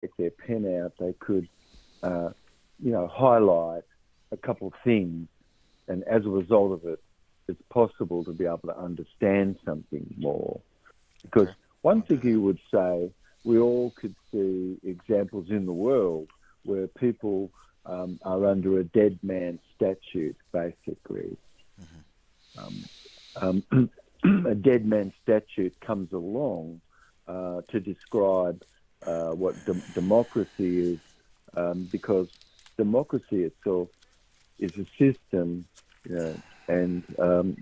get their pen out, they could, uh, highlight a couple of things, and as a result of it, it's possible to be able to understand something more. Because Okay. one I'll do thing that. you would say, we all could see examples in the world where people are under a dead man statute, basically. Hmm. Um, um, a dead man statute comes along to describe what democracy is, because democracy itself is a system, you know, and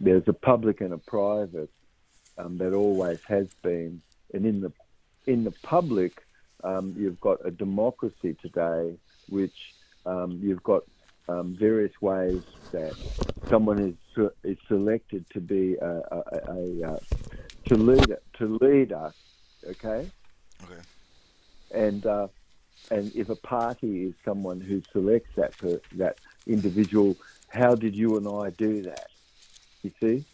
there's a public and a private, that always has been. And in the public, you've got a democracy today, which you've got various ways that someone is selected to be to lead us. Okay, Okay. and and if a party is someone who selects that individual, how did you and I do that? You see,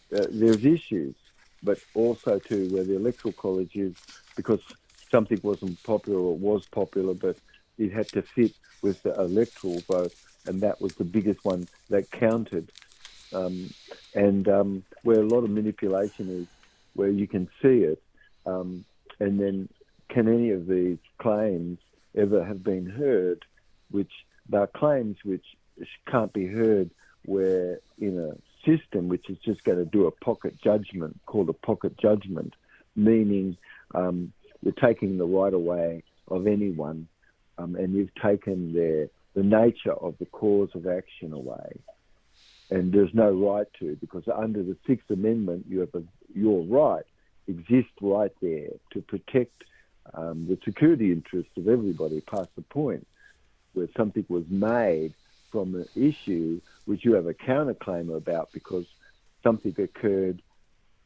there's issues, but also too where the electoral college is, because something wasn't popular or was popular, but it had to fit with the electoral vote, and that was the biggest one that counted. Um, and where a lot of manipulation is, where you can see it, um, and then can any of these claims ever have been heard, which they're claims which can't be heard, where in a system which is just going to do a pocket judgment called a pocket judgment, meaning you're taking the right away of anyone, and you've taken the nature of the cause of action away, and there's no right to, because under the Sixth Amendment you have your right exists right there to protect the security interests of everybody past the point where something was made from an issue which you have a counterclaim about because something occurred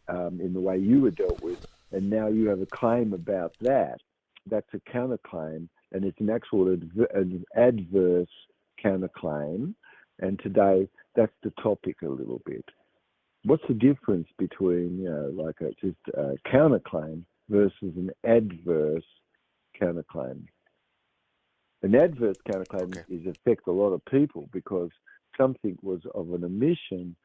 in the way you were dealt with, and now you have a claim about that. That's a counterclaim, and it's an actual an adverse counterclaim. And today, that's the topic a little bit. What's the difference between, like just a counterclaim versus an adverse counterclaim? An adverse counterclaim Okay. is affect a lot of people because something was of an omission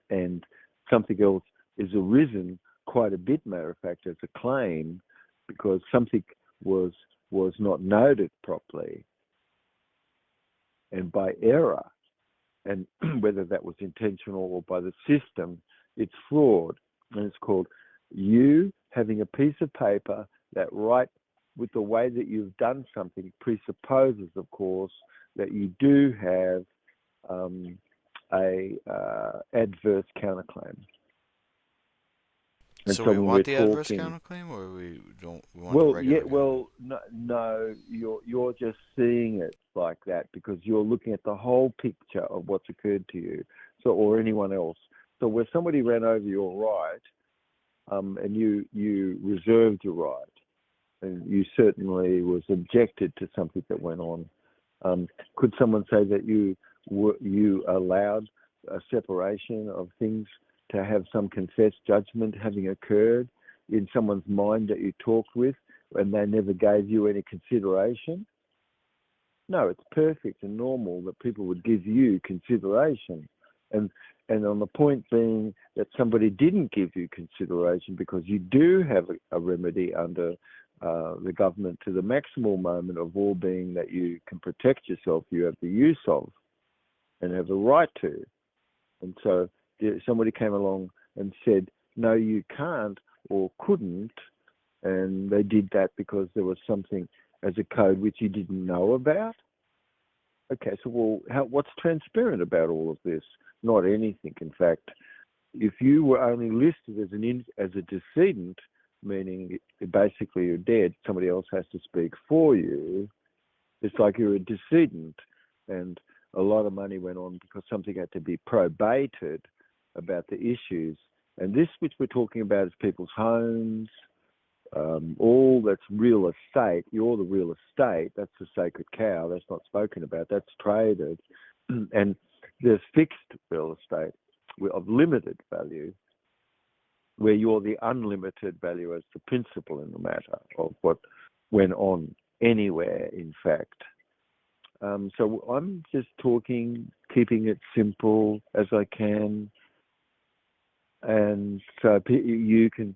and something else is arisen quite a bit, matter of fact, as a claim because something was was not noted properly and by error, and whether that was intentional or by the system, it's fraud. And it's called you having a piece of paper that right with the way that you've done something presupposes, of course, that you do have a adverse counterclaim. And So so we when we're want the adverse talking, counterclaim, or we don't? We want the well, yeah, regular counterclaim. well, no, no, you're just seeing it like that because you're looking at the whole picture of what's occurred to you, so or anyone else. So where somebody ran over your right, and you reserved your right, and you certainly was objected to something that went on. Could someone say that you allowed a separation of things to have some confessed judgment having occurred in someone's mind that you talked with, and they never gave you any consideration? No, it's perfect and normal that people would give you consideration. And and on the point being that somebody didn't give you consideration because you do have a remedy under the government to the maximal moment of all being that you can protect yourself, you have the use of and have the right to. And so somebody came along and said, no, you can't or couldn't, and they did that because there was something as a code which you didn't know about. Okay, so well, what's transparent about all of this? Not anything. In fact, if you were only listed as as a decedent, meaning basically you're dead, somebody else has to speak for you. It's like you're a decedent, and a lot of money went on because something had to be probated about the issues. And this, which we're talking about, is people's homes, all that's real estate. You're the real estate. That's the sacred cow. That's not spoken about. That's traded. And there's fixed real estate of limited value, where you're the unlimited value as the principal in the matter of what went on. anywhere, in fact. So I'm just talking, keeping it simple as I can, and so you can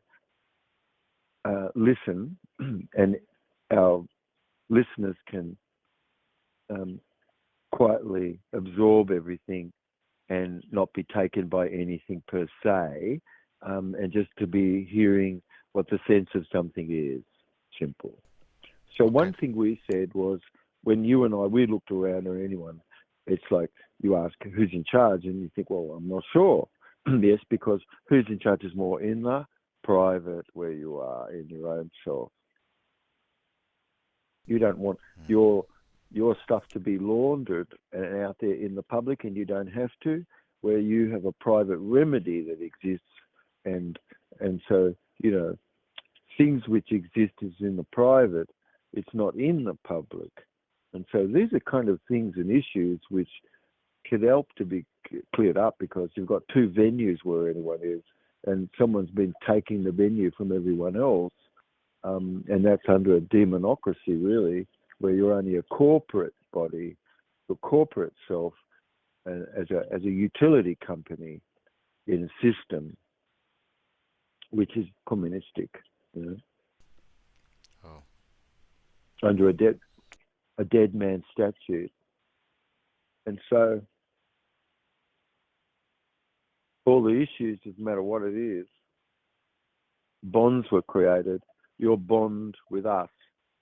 listen, and our listeners can quietly absorb everything and not be taken by anything per se, and just to be hearing what the sense of something is. Simple. So Okay. one thing we said was, when you and I, we looked around, or anyone, it's like you ask who's in charge, and you think, well, I'm not sure. Yes, because who's in charge is more in the private, where you are in your own self. You don't want Mm. your stuff to be laundered and out there in the public, and you don't have to. Where you have a private remedy that exists, and so things which exist is in the private. It's not in the public, and so these are kind of things and issues which could help to be cleared up, because you've got two venues where anyone is, and someone's been taking the venue from everyone else, and that's under a demonocracy, really, where you're only a corporate body, the corporate self, as a utility company in a system which is communistic, you know, Oh. under a dead man statute. And so all the issues, doesn't matter what it is, bonds were created. Your bond with us,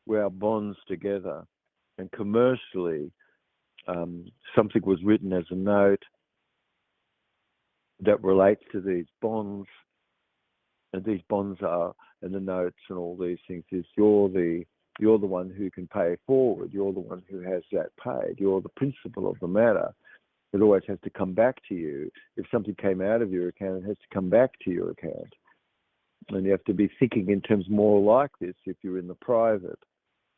we're our bonds together. And commercially, something was written as a note that relates to these bonds, and these bonds are, and the notes and all these things is, you're the one who can pay forward. You're the one who has that paid. You're the principal of the matter. It always has to come back to you. If something came out of your account, it has to come back to your account. And you have to be thinking in terms more like this if you're in the private,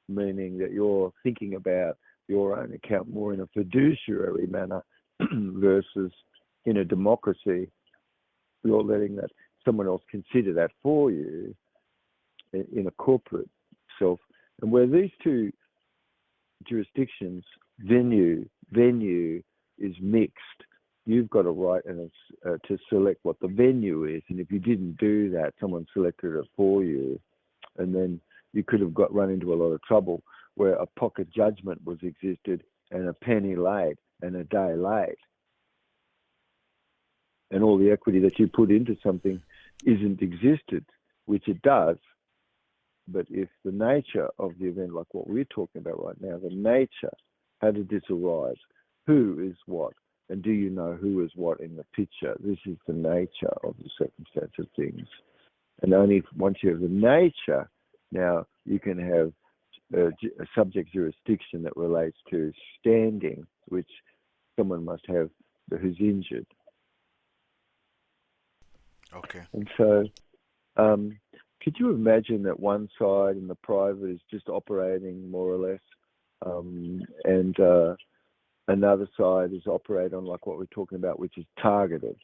meaning that you're thinking about your own account more in a fiduciary manner versus in a democracy, you're letting that someone else consider that for you in a corporate self. And where these two jurisdictions, venue is mixed, you've got a right to select what the venue is. And if you didn't do that, someone selected it for you, and then you could have run into a lot of trouble, where a pocket judgment was existed, and a penny late and a day late, and all the equity that you put into something isn't existed, which it does. But if the nature of the event, like what we're talking about right now, the nature, how did this arise? Who is what? And do you know who is what in the picture? This is the nature of the circumstance of things. And only once you have the nature, now you can have a subject jurisdiction that relates to standing, which someone must have who's injured. Okay. And so, could you imagine that one side in the private is just operating more or less, and another side is operating on, like what we're talking about, which is targeted,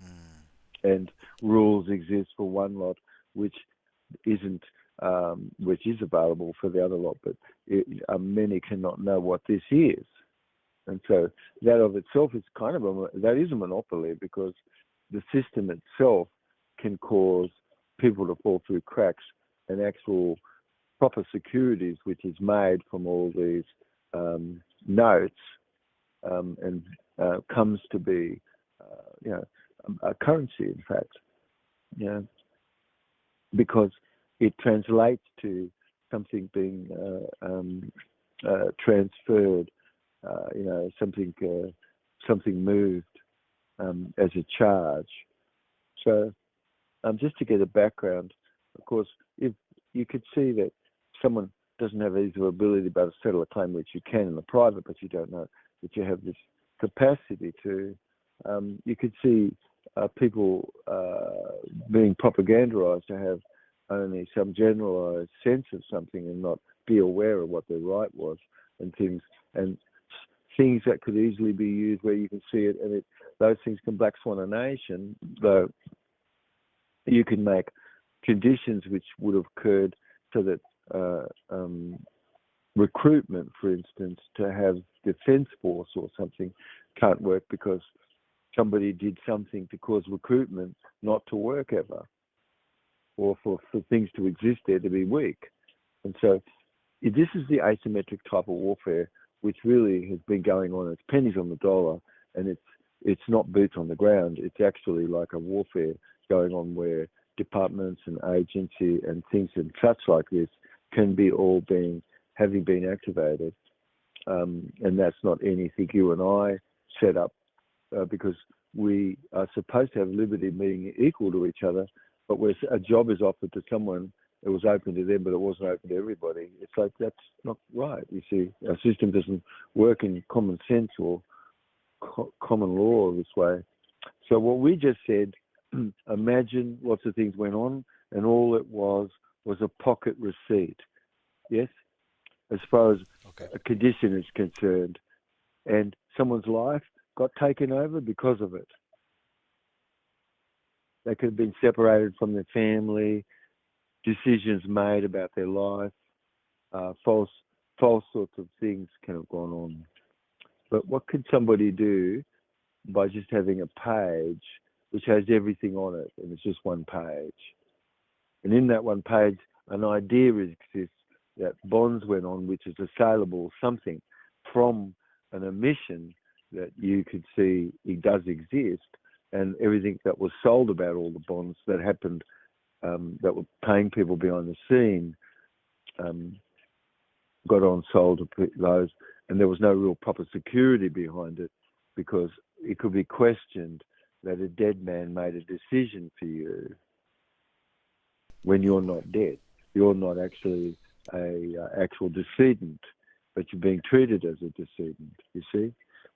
Mm. and rules exist for one lot, which isn't, which is available for the other lot, but many cannot know what this is. And so that of itself is kind of that is a monopoly, because the system itself can cause people to fall through cracks, and actual proper securities, which is made from all these notes, and comes to be, a currency, in fact, because it translates to something being transferred, something moved as a charge. So, just to get a background, of course, if you could see that someone doesn't have either ability to be able to settle a claim, which you can in the private, but you don't know that you have this capacity to, you could see people being propagandized to have only some generalized sense of something and not be aware of what their right was, and things that could easily be used where you can see it, those things can black swan a nation, though you can make conditions which would have occurred so that recruitment, for instance, to have defence force or something can't work because somebody did something to cause recruitment not to work ever, or for things to exist there to be weak. And so this is the asymmetric type of warfare which really has been going on. It's pennies on the dollar, and it's not boots on the ground. It's actually like a warfare going on where departments and agency and things and such like this can be all having been activated. And that's not anything you and I set up because we are supposed to have liberty of being equal to each other, but where a job is offered to someone, it was open to them, but it wasn't open to everybody. It's like, that's not right. You see, our system doesn't work in common sense or common law this way. So what we just said, imagine lots of things went on, and all it was a pocket receipt. Yes? As far as a condition is concerned. And someone's life got taken over because of it. They could have been separated from their family, decisions made about their life, false sorts of things can have gone on. But what could somebody do by just having a page which has everything on it, and it's just one page? And in that one page, an idea exists that bonds went on, which is a saleable something from an emission that you could see it does exist, and everything that was sold about all the bonds that happened, that were paying people behind the scene, got on sold to those, and there was no real proper security behind it because it could be questioned that a dead man made a decision for you when you're not dead. You're not actually a actual decedent, but you're being treated as a decedent, you see?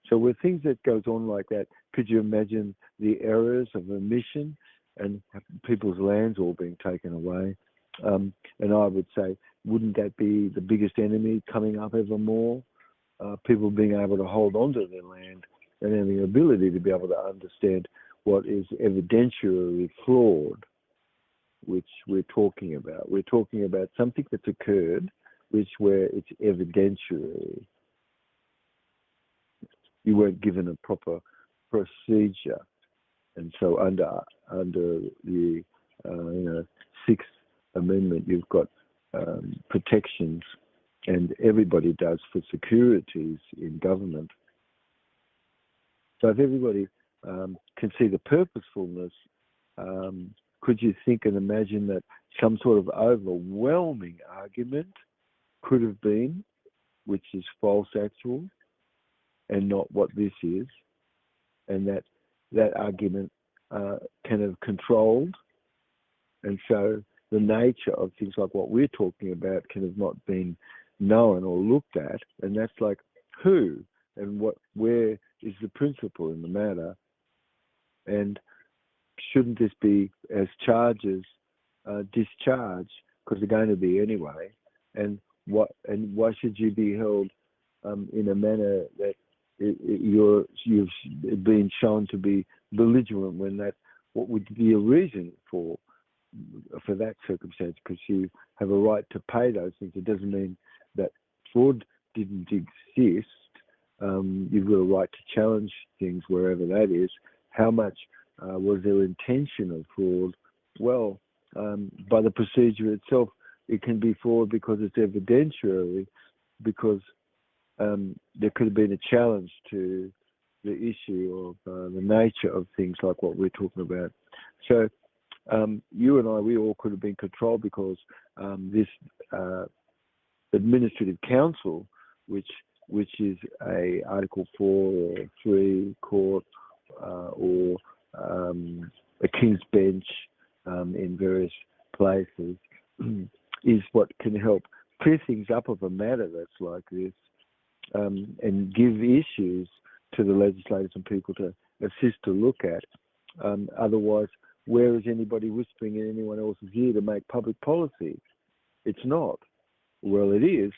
So with things that goes on like that, could you imagine the errors of omission and people's lands all being taken away? And I would say, wouldn't that be the biggest enemy coming up ever more? People being able to hold on to their land and having the ability to be able to understand what is evidentially flawed, which we're talking about. We're talking about something that's occurred, where it's evidentiary. You weren't given a proper procedure, and so under the Sixth Amendment, you've got protections, and everybody does for securities in government. So if everybody can see the purposefulness, could you think and imagine that some sort of overwhelming argument could have been, which is false actual, and not what this is, and that argument can have controlled, and so the nature of things like what we're talking about can have not been known or looked at, and that's like who and where is the principle in the matter, and shouldn't this be as charges discharged, because they're going to be anyway, and why should you be held in a manner that you've been shown to be belligerent when that what would be a reason for that circumstance, because you have a right to pay those things. It doesn't mean that fraud didn't exist. You've got a right to challenge things wherever that is. How much was their intention of fraud? Well, by the procedure itself, it can be fraud because it's evidentiary, because there could have been a challenge to the issue of the nature of things like what we're talking about. So you and I, we all could have been controlled because this administrative council, which is a Article 4 or 3 court or a King's Bench in various places, is what can help clear things up of a matter that's like this, and give issues to the legislators and people to assist to look at. Otherwise, where is anybody whispering in anyone else's ear to make public policy? It's not. Well, it is,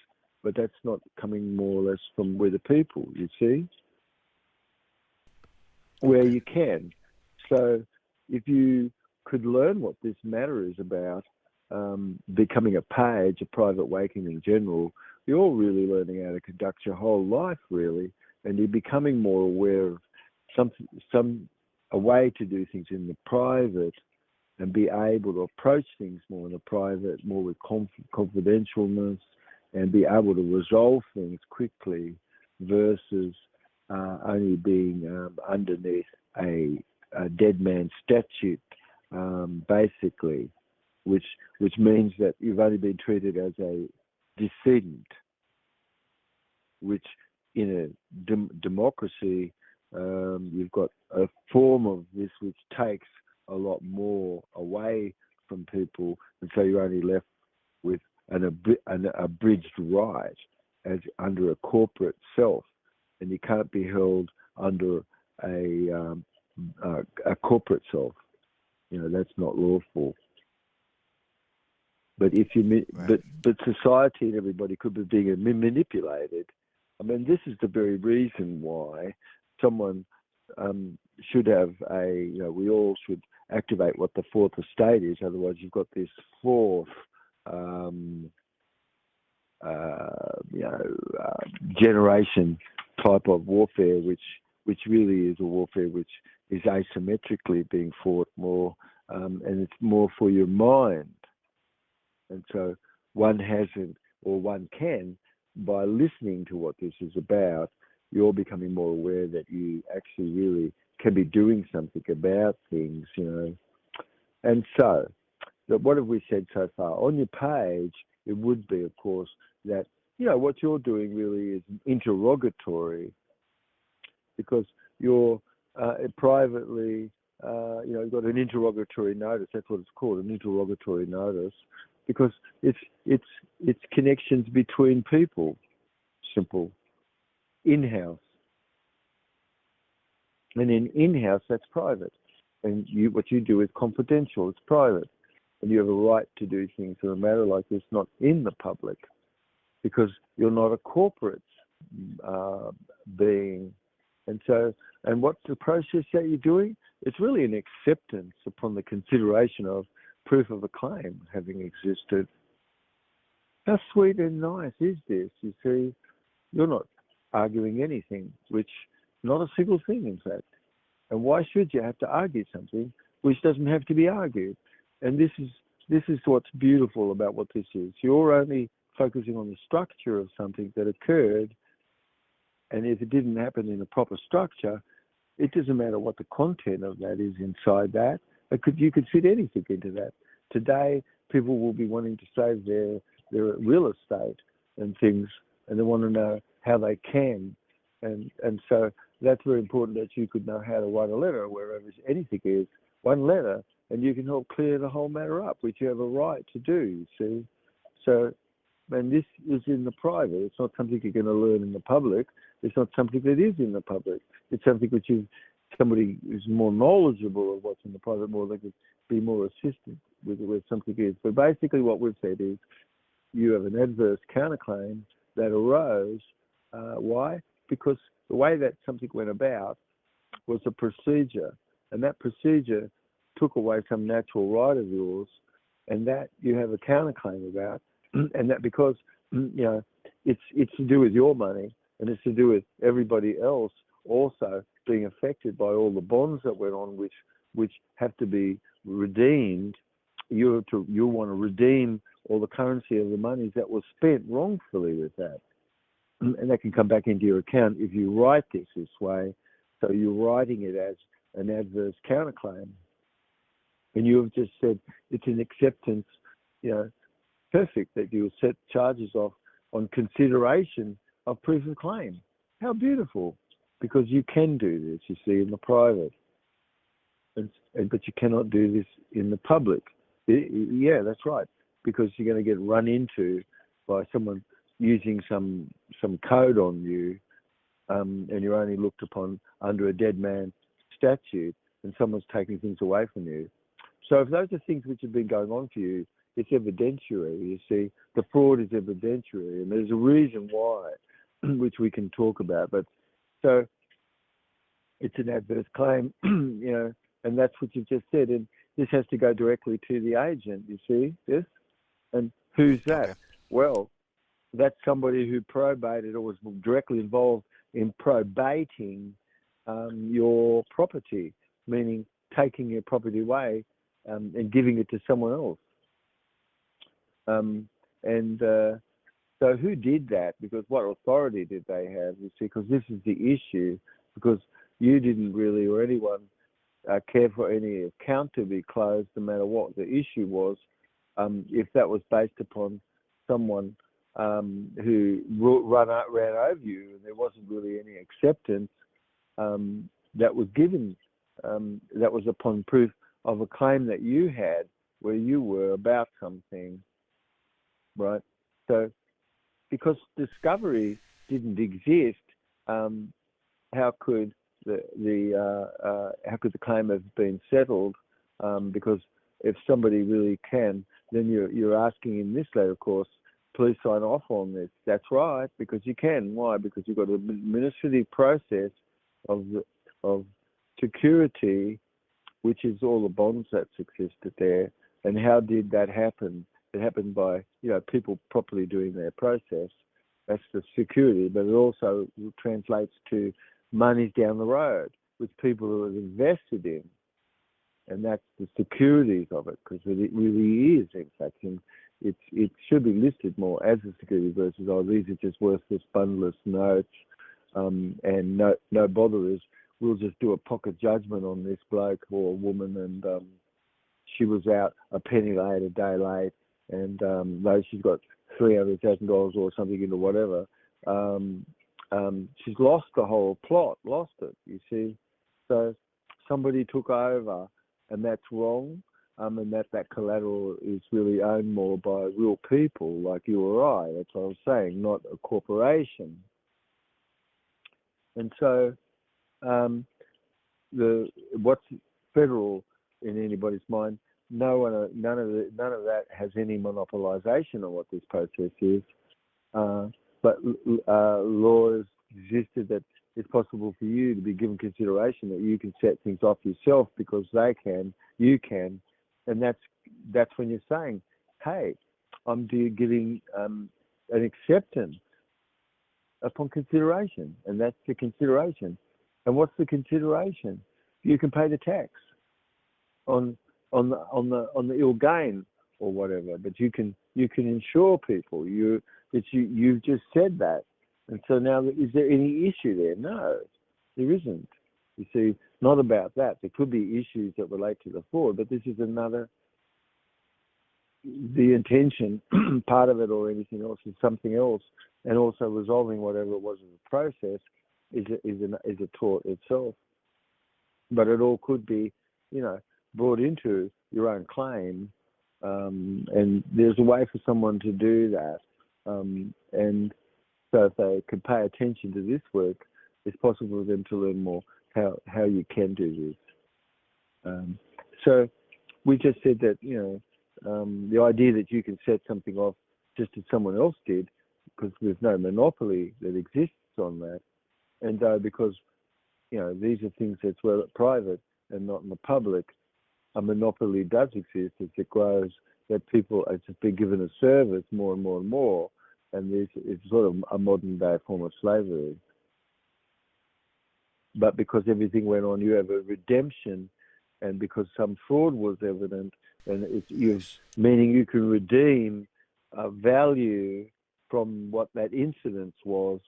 but that's not coming more or less from where the people, you see, where you can. So if you could learn what this matter is about, becoming a page, a private awakening general, you're really learning how to conduct your whole life, really, and you're becoming more aware of a way to do things in the private and be able to approach things more in the private, more with confidentialness, and be able to resolve things quickly versus only being underneath a dead man statute, basically, which means that you've only been treated as a decedent, which in a democracy, you've got a form of this which takes a lot more away from people, and so you're only left with an abridged right as under a corporate self, and you can't be held under a corporate self. That's not lawful. But if you Right. but society and everybody could be being manipulated. I mean, this is the very reason why someone should have we all should activate what the fourth estate is. Otherwise, you've got this fourth, generation type of warfare, which really is a warfare which is asymmetrically being fought more, and it's more for your mind. And so one hasn't, or one can, by listening to what this is about, you're becoming more aware that you actually really can be doing something about things, And so, what have we said so far? On your page, it would be, of course, that, what you're doing really is interrogatory, because you're privately, you've got an interrogatory notice. That's what it's called, an interrogatory notice, because it's connections between people, simple, in-house. And in-house, that's private. And what you do is confidential, it's private. And you have a right to do things in a matter like this, not in the public, because you're not a corporate being. And what's the process that you're doing? It's really an acceptance upon the consideration of proof of a claim having existed. How sweet and nice is this? You see, you're not arguing anything, not a single thing, in fact. And why should you have to argue something which doesn't have to be argued? And this is what's beautiful about what this is. You're only focusing on the structure of something that occurred, and if it didn't happen in a proper structure, it doesn't matter what the content of that is inside that. You could fit anything into that. Today, people will be wanting to save their real estate and things, and they want to know how they can. And so that's very important, that you could know how to write a letter wherever anything is, one letter, and you can help clear the whole matter up, which you have a right to do, you see. So, and this is in the private. It's not something you're going to learn in the public. It's not something that is in the public. It's something which somebody who's more knowledgeable of what's in the private, more they could be more assistant with where something is. But basically what we've said is you have an adverse counterclaim that arose. Why? Because the way that something went about was a procedure, and that procedure took away some natural right of yours, and that you have a counterclaim about, and that because it's to do with your money, and it's to do with everybody else also being affected by all the bonds that went on, which have to be redeemed. You want to redeem all the currency of the monies that was spent wrongfully with that. And that can come back into your account if you write this way. So you're writing it as an adverse counterclaim. And you have just said it's an acceptance, perfect, that you will set charges off on consideration of proof of claim. How beautiful. Because you can do this, you see, in the private. But you cannot do this in the public. Yeah, that's right. Because you're going to get run into by someone using some code on you, and you're only looked upon under a dead man statute, and someone's taking things away from you. So if those are things which have been going on for you, it's evidentiary. You see, the fraud is evidentiary, and there's a reason why, which we can talk about. But so it's an adverse claim, and that's what you've just said. And this has to go directly to the agent. You see this, and who's that? Okay. Well, that's somebody who probated or was directly involved in probating your property, meaning taking your property away and giving it to someone else. And so who did that? Because what authority did they have? You see, because this is the issue. Because you didn't really, or anyone, care for any account to be closed, no matter what the issue was. If that was based upon someone who ran over you, and there wasn't really any acceptance that was given, that was upon proof of a claim that you had where you were about something, right? So, because discovery didn't exist, how could how could the claim have been settled? Because if somebody really can, then you're asking in this letter, of course, please sign off on this. That's right, because you can. Why? Because you've got an administrative process of security, which is all the bonds that's existed there. And how did that happen? It happened by people properly doing their process. That's the security, but it also translates to monies down the road, which people who have invested in, and that's the securities of it, because it really is, in fact, and it should be listed more as a security versus, these are just worthless, bundleless notes, and no botherers. We'll just do a pocket judgment on this bloke or woman, and she was out a penny late, a day late, and though she's got $300,000 or something into whatever, she's lost the whole plot, lost it, you see. So somebody took over, and that's wrong, and that collateral is really owned more by real people like you or I. That's what I was saying, not a corporation. And so what's federal in anybody's mind, none of that has any monopolization on what this process is. But laws existed that it's possible for you to be given consideration that you can set things off yourself because they can, you can, and that's when you're saying, hey, I'm giving an acceptance upon consideration, and that's the consideration. And what's the consideration? You can pay the tax on the ill gain or whatever, but you can insure people. You've just said that, and so now is there any issue there? No, there isn't. You see, not about that. There could be issues that relate to the fraud, but this is the intention part of it or anything else is something else, and also resolving whatever it was in the process is a tort itself. But it all could be, brought into your own claim, and there's a way for someone to do that. And so if they could pay attention to this work, it's possible for them to learn more how you can do this. So we just said that, the idea that you can set something off just as someone else did, because there's no monopoly that exists on that, and because these are things that's private and not in the public, a monopoly does exist as it grows, that people are just being given a service more and more and more, and it's sort of a modern day form of slavery. But because everything went on, you have a redemption, and because some fraud was evident, and meaning you can redeem value from what that incidence was,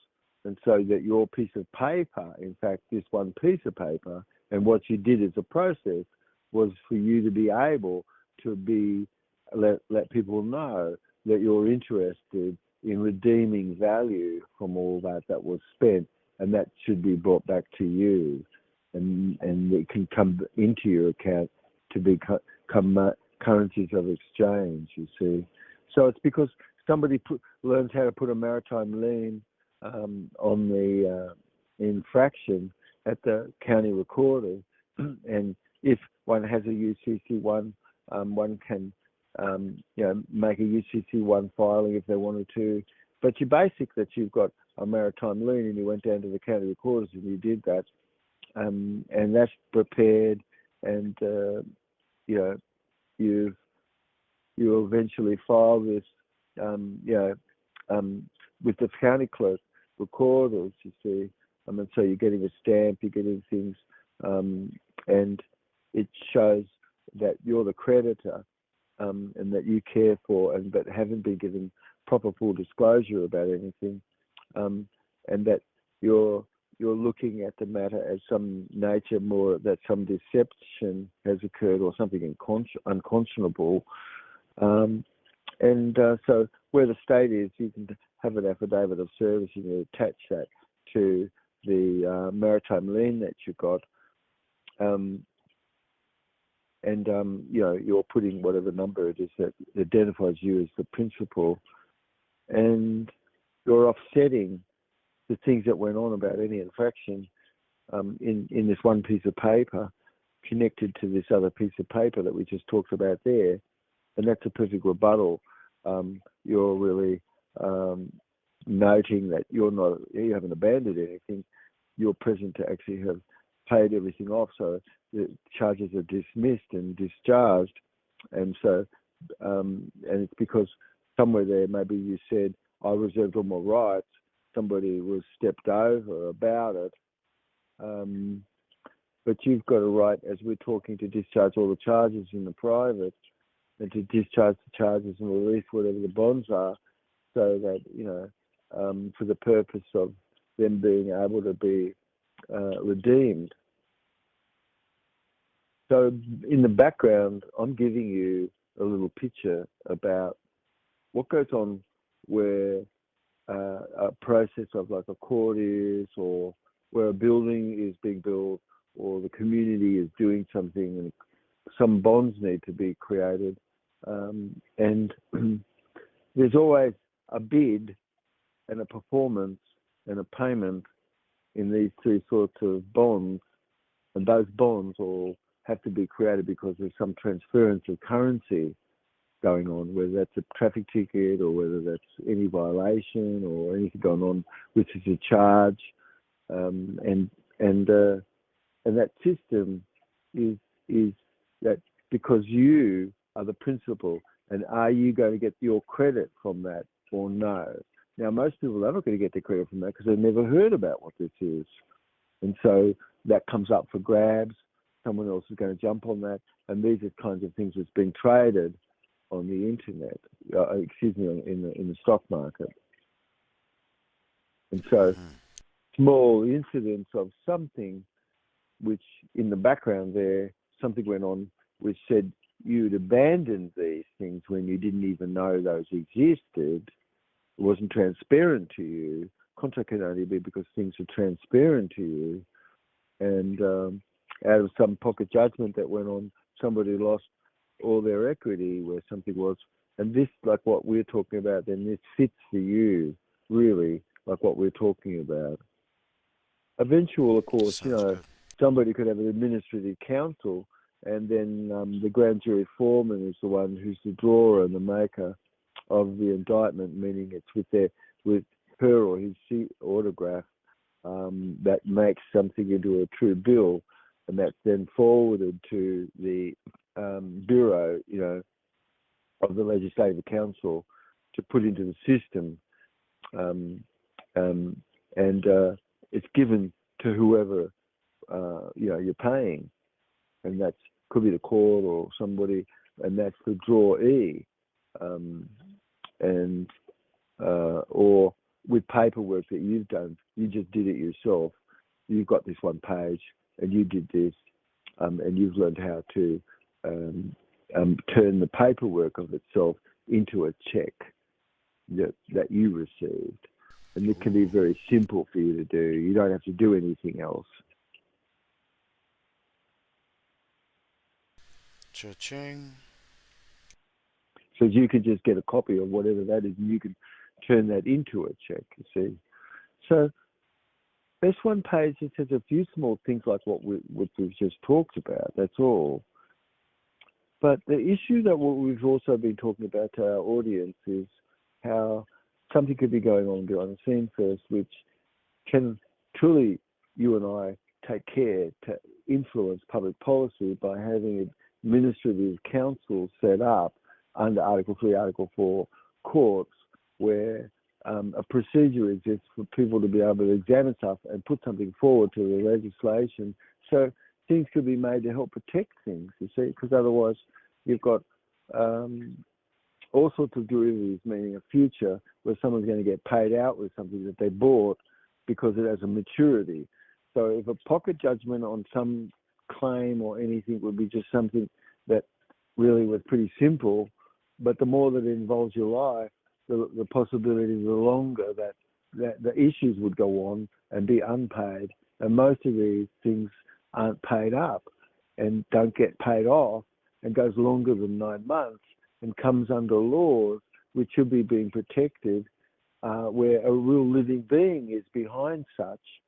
and so that your piece of paper, in fact, this one piece of paper, and what you did as a process was for you to be able to let people know that you're interested in redeeming value from all that was spent, and that should be brought back to you, and it can come into your account to become currencies of exchange, you see. So it's because somebody learns how to put a maritime lien on the infraction at the county recorder, and if one has a UCC1, one can make a UCC1 filing if they wanted to. But you basic that you've got a maritime lien, and you went down to the county recorders and you did that, and that's prepared, and you know, you you eventually file this, you know, with the county clerk recorders, you see. And so you're getting a stamp, you're getting things, and it shows that you're the creditor, and that you care for, and but haven't been given proper full disclosure about anything, and that you're looking at the matter as some nature more that some deception has occurred or something unconscionable. So where the state is, you can have an affidavit of service and you attach that to the maritime lien that you got. You know, you're putting whatever number it is that identifies you as the principal, and you're offsetting the things that went on about any infraction in this one piece of paper connected to this other piece of paper that we just talked about there. And that's a perfect rebuttal. You're really noting that you haven't abandoned anything. You're present to actually have paid everything off, so the charges are dismissed and discharged. And so, and it's because somewhere there, maybe you said, I reserved all my rights. Somebody was stepped over about it. But you've got a right, as we're talking, to discharge all the charges in the private and to discharge the charges and release whatever the bonds are, so that, you know, for the purpose of them being able to be redeemed. So in the background, I'm giving you a little picture about what goes on where a process of like a court is, or where a building is being built, or the community is doing something and some bonds need to be created. And there's always a bid and a performance and a payment in these three sorts of bonds, and those bonds all have to be created because there's some transference of currency going on, whether that's a traffic ticket or whether that's any violation or anything going on, which is a charge, and that system is that because you are the principal, and are you going to get your credit from that or no? Now, most people are not going to get their credit from that because they've never heard about what this is. And so that comes up for grabs. Someone else is going to jump on that. And these are kinds of things that's being traded on the internet, in the stock market. And so small incidents of something which in the background there, something went on which said you'd abandoned these things when you didn't even know those existed. It wasn't transparent to you. Contract can only be because things are transparent to you. And out of some pocket judgment that went on, somebody lost all their equity where something was. And this, like what we're talking about, then this fits for you, really, like what we're talking about. Eventual, of course, Sounds good. somebody could have an administrative counsel, and then the grand jury foreman is the one who's the drawer and the maker of the indictment, meaning it's with her or his autograph that makes something into a true bill, and that's then forwarded to the bureau, of the Legislative Council to put into the system, and it's given to whoever you're paying, and that could be the court or somebody, and that's the drawee, or with paperwork that you've done, you just did it yourself. You've got this one page, and you did this, and you've learned how to turn the paperwork of itself into a check that you received. And it can be very simple for you to do. You don't have to do anything else. Cha-ching. So you could just get a copy of whatever that is, and you can turn that into a check, you see. So this one page just has a few small things like what we've just talked about, that's all. But the issue that we've also been talking about to our audience is how something could be going on behind the scenes first, which can truly, you and I, take care to influence public policy by having it administrative councils set up under Article 3, Article 4 courts where a procedure exists for people to be able to examine stuff and put something forward to the legislation. So things could be made to help protect things, you see, because otherwise you've got all sorts of derivatives, meaning a future where someone's going to get paid out with something that they bought because it has a maturity. So if a pocket judgment on some claim or anything would be just something that really was pretty simple, but the more that it involves your life, the possibility the longer that the issues would go on and be unpaid. And most of these things aren't paid up and don't get paid off and goes longer than 9 months and comes under laws which should be being protected, where a real living being is behind such.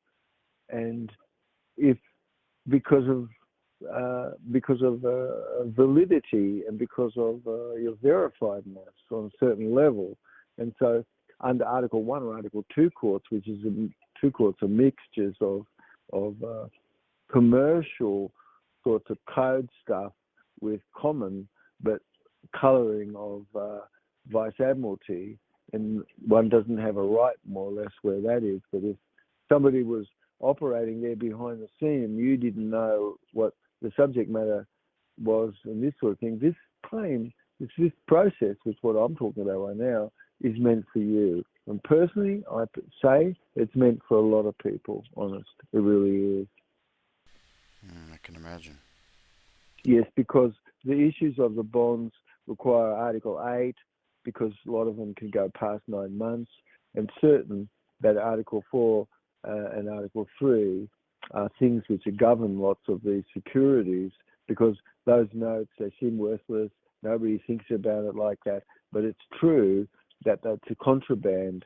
And if because of validity and because of your verifiedness on a certain level. And so under Article 1 or Article 2 courts, which is two courts are mixtures of commercial sorts of code stuff with common but colouring of vice admiralty, and one doesn't have a right more or less where that is. But if somebody was operating there behind the scene and you didn't know what the subject matter was and this sort of thing, this claim, this process, which what I'm talking about right now, is meant for you. And personally, I say it's meant for a lot of people, honest. It really is. I can imagine. Yes, because the issues of the bonds require Article 8, because a lot of them can go past 9 months, and certain that Article 4 and Article 3 are things which govern lots of these securities, because those notes, they seem worthless. Nobody thinks about it like that, but it's true that that's a contraband.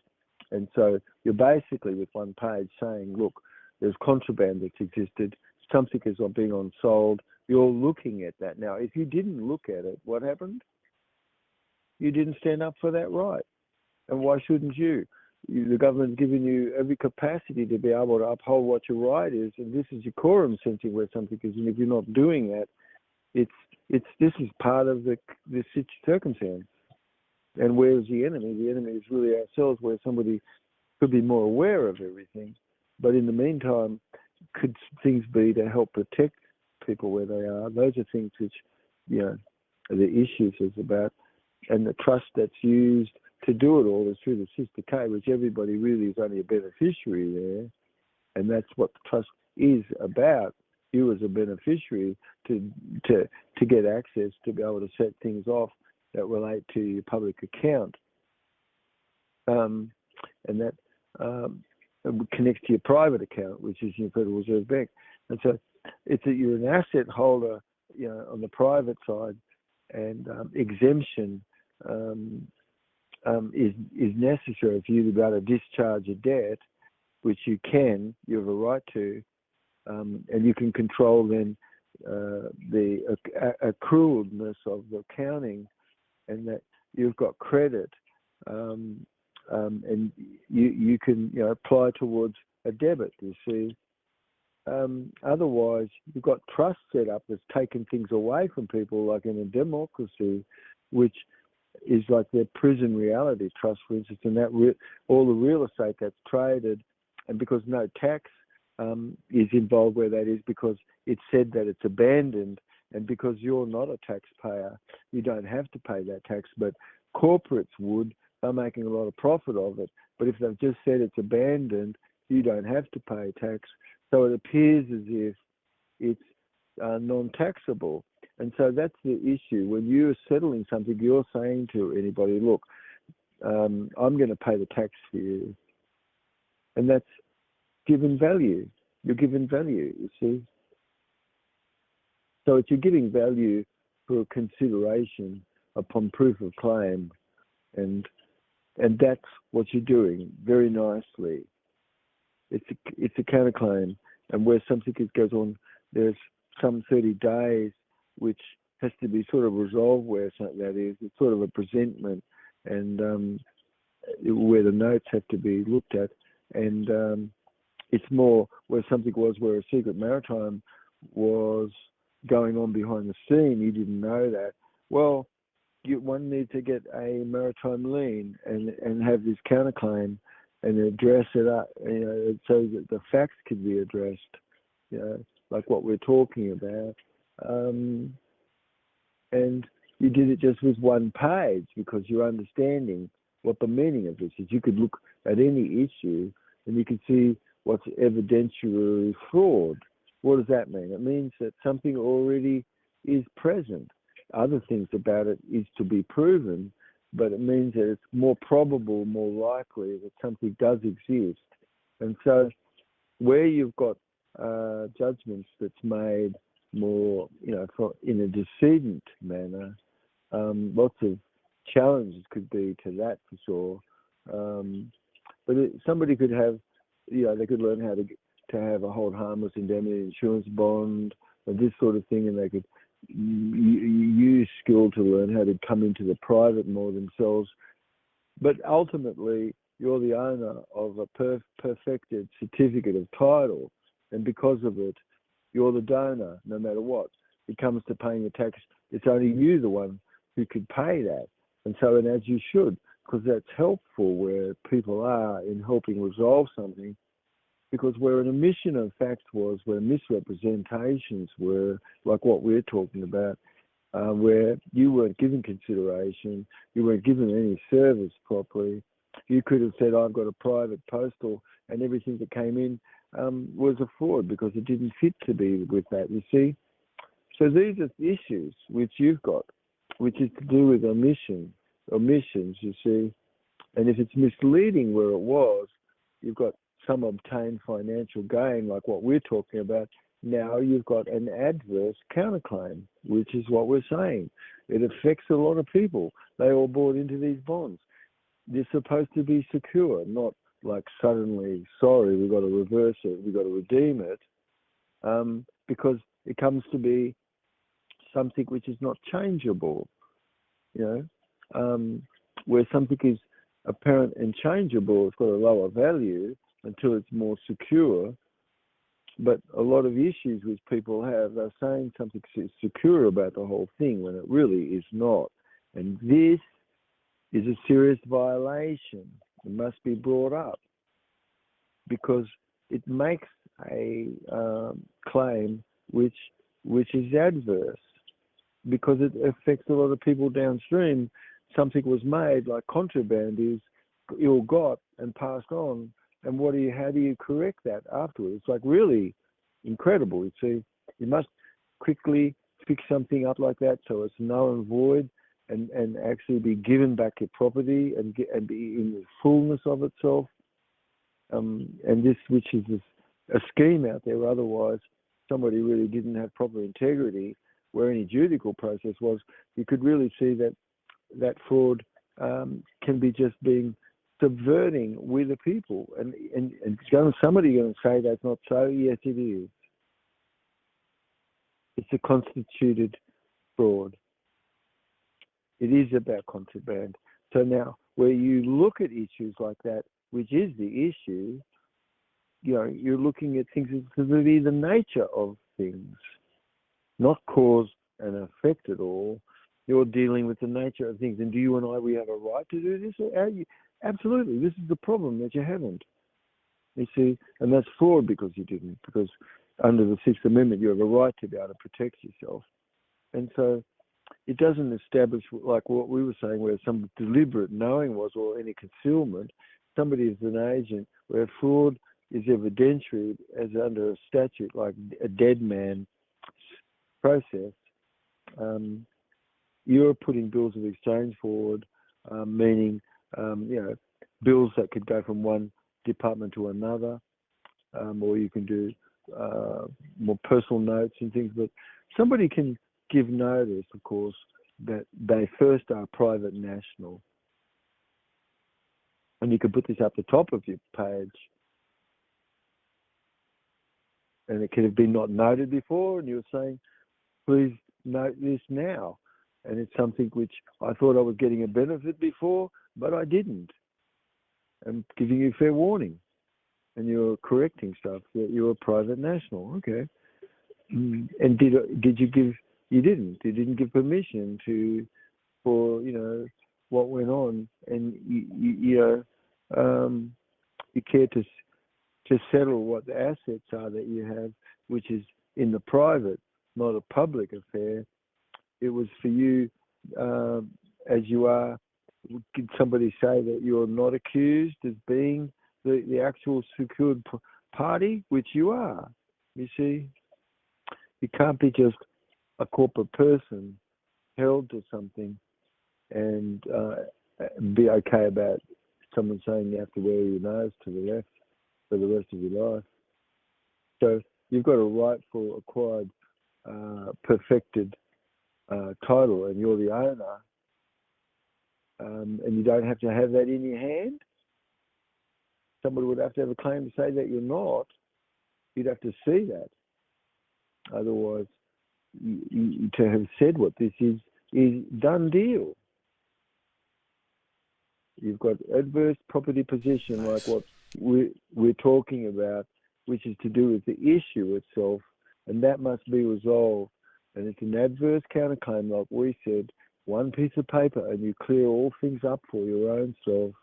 And so you're basically with one page saying, look, there's contraband that's existed, something is being unsold, you're looking at that. Now, if you didn't look at it, what happened? You didn't stand up for that right. And why shouldn't you? The government's given you every capacity to be able to uphold what your right is, and this is your quorum sensing where something is, and if you're not doing that, this is part of this circumstance. And where's the enemy? The enemy is really ourselves, where somebody could be more aware of everything. But in the meantime, could things be to help protect people where they are? Those are things which, are the issues is about. And the trust that's used to do it all is through the Sister K, which everybody really is only a beneficiary there. And that's what the trust is about. You as a beneficiary to get access to be able to set things off that relate to your public account. And that connects to your private account, which is your Federal Reserve Bank. And so it's that you're an asset holder, on the private side, and exemption is necessary for you to be able to discharge a debt, which you have a right to, and you can control then the accrualness of the accounting, and that you've got credit, and you can apply towards a debit, you see. Otherwise, you've got trust set up that's taken things away from people, like in a democracy, which is like their prison reality trust, for instance, and that all the real estate that's traded, and because no tax is involved where that is, because it's said that it's abandoned, and because you're not a taxpayer, you don't have to pay that tax, but corporates would. They're making a lot of profit of it. But if they've just said it's abandoned, you don't have to pay tax. So it appears as if it's non-taxable. And so that's the issue. When you're settling something, you're saying to anybody, look, I'm going to pay the tax for you. And that's given value. You're given value, you see. So you're giving value for consideration upon proof of claim. And that's what you're doing very nicely. It's a counterclaim, and where something goes on, there's some 30 days which has to be sort of resolved where that is. It's sort of a presentment, and where the notes have to be looked at, and it's more where something was where a secret maritime was going on behind the scene. You didn't know that. Well, one needs to get a maritime lien and have this counterclaim and address it up, so that the facts can be addressed, like what we're talking about. And you did it just with one page because you're understanding what the meaning of this is. You could look at any issue and you can see what's evidentiary fraud. What does that mean? It means that something already is present. Other things about it is to be proven, but it means that it's more probable, more likely that something does exist. And so where you've got judgments that's made more, in a decedent manner, lots of challenges could be to that for sure. But somebody could have, they could learn how to have a hold harmless indemnity insurance bond and this sort of thing, and they could use skill to learn how to come into the private more themselves. But ultimately, you're the owner of a perfected certificate of title, and because of it, you're the donor no matter what. It comes to paying the tax, it's only you the one who could pay that. And so, and as you should, because that's helpful where people are in helping resolve something, because where an omission of facts was, where misrepresentations were, like what we're talking about, where you weren't given consideration, you weren't given any service properly. You could have said, I've got a private postal, and everything that came in was a fraud because it didn't fit to be with that, you see? So these are issues which you've got, which is to do with omissions, you see? And if it's misleading where it was, you've got some obtained financial gain, like what we're talking about. Now you've got an adverse counterclaim, which is what we're saying. It affects a lot of people. They all bought into these bonds. They're supposed to be secure, not like suddenly, sorry, we've got to reverse it, we've got to redeem it, because it comes to be something which is not changeable, where something is apparent and changeable, it's got a lower value until it's more secure. But a lot of issues which people have, they're saying something secure about the whole thing when it really is not. And this is a serious violation. It must be brought up because it makes a claim which is adverse, because it affects a lot of people downstream. Something was made, like contraband is ill-got and passed on, and how do you correct that afterwards? It's like really incredible. You see, you must quickly fix something up like that so it's null and void, and actually be given back your property and be in the fullness of itself. And this, which is a scheme out there, otherwise somebody really didn't have proper integrity, where any judicial process was, you could really see that fraud can be just being subverting with the people. And somebody going to say that's not so? Yes, it is. It's a constituted fraud. It is about contraband. So now, where you look at issues like that, which is the issue, you're looking at things to be the nature of things, not cause and effect at all. You're dealing with the nature of things. And do you and I, we have a right to do this? Absolutely. This is the problem, that you haven't. You see, and that's fraud because you didn't, because under the Sixth Amendment, you have a right to be able to protect yourself. And so it doesn't establish, like what we were saying, where some deliberate knowing was, or any concealment. Somebody is an agent, where fraud is evidentiary as under a statute, like a dead man process. You're putting bills of exchange forward, meaning, bills that could go from one department to another, or you can do more personal notes and things. But somebody can give notice, of course, that they first are private national. And you can put this up the top of your page. And it could have been not noted before, and you're saying, please note this now. And it's something which I thought I was getting a benefit before, but I didn't. I'm giving you fair warning. And you're correcting stuff, that you're a private national. Okay. And did you give? You didn't. You didn't give permission for what went on, and you care to settle what the assets are that you have, which is in the private, not a public affair. It was for you, as you are. Could somebody say that you're not accused as being the actual secured party, which you are? You see, you can't be just a corporate person held to something and be okay about someone saying you have to wear your nose to the left for the rest of your life. So you've got a rightful, acquired, perfected title, and you're the owner, and you don't have to have that in your hand. Somebody would have to have a claim to say that you're not. You'd have to see that. Otherwise, to have said what this is done deal. You've got adverse property position, Nice. like what we're talking about, which is to do with the issue itself, and that must be resolved. And it's an adverse counterclaim, like we said, one piece of paper, and you clear all things up for your own self.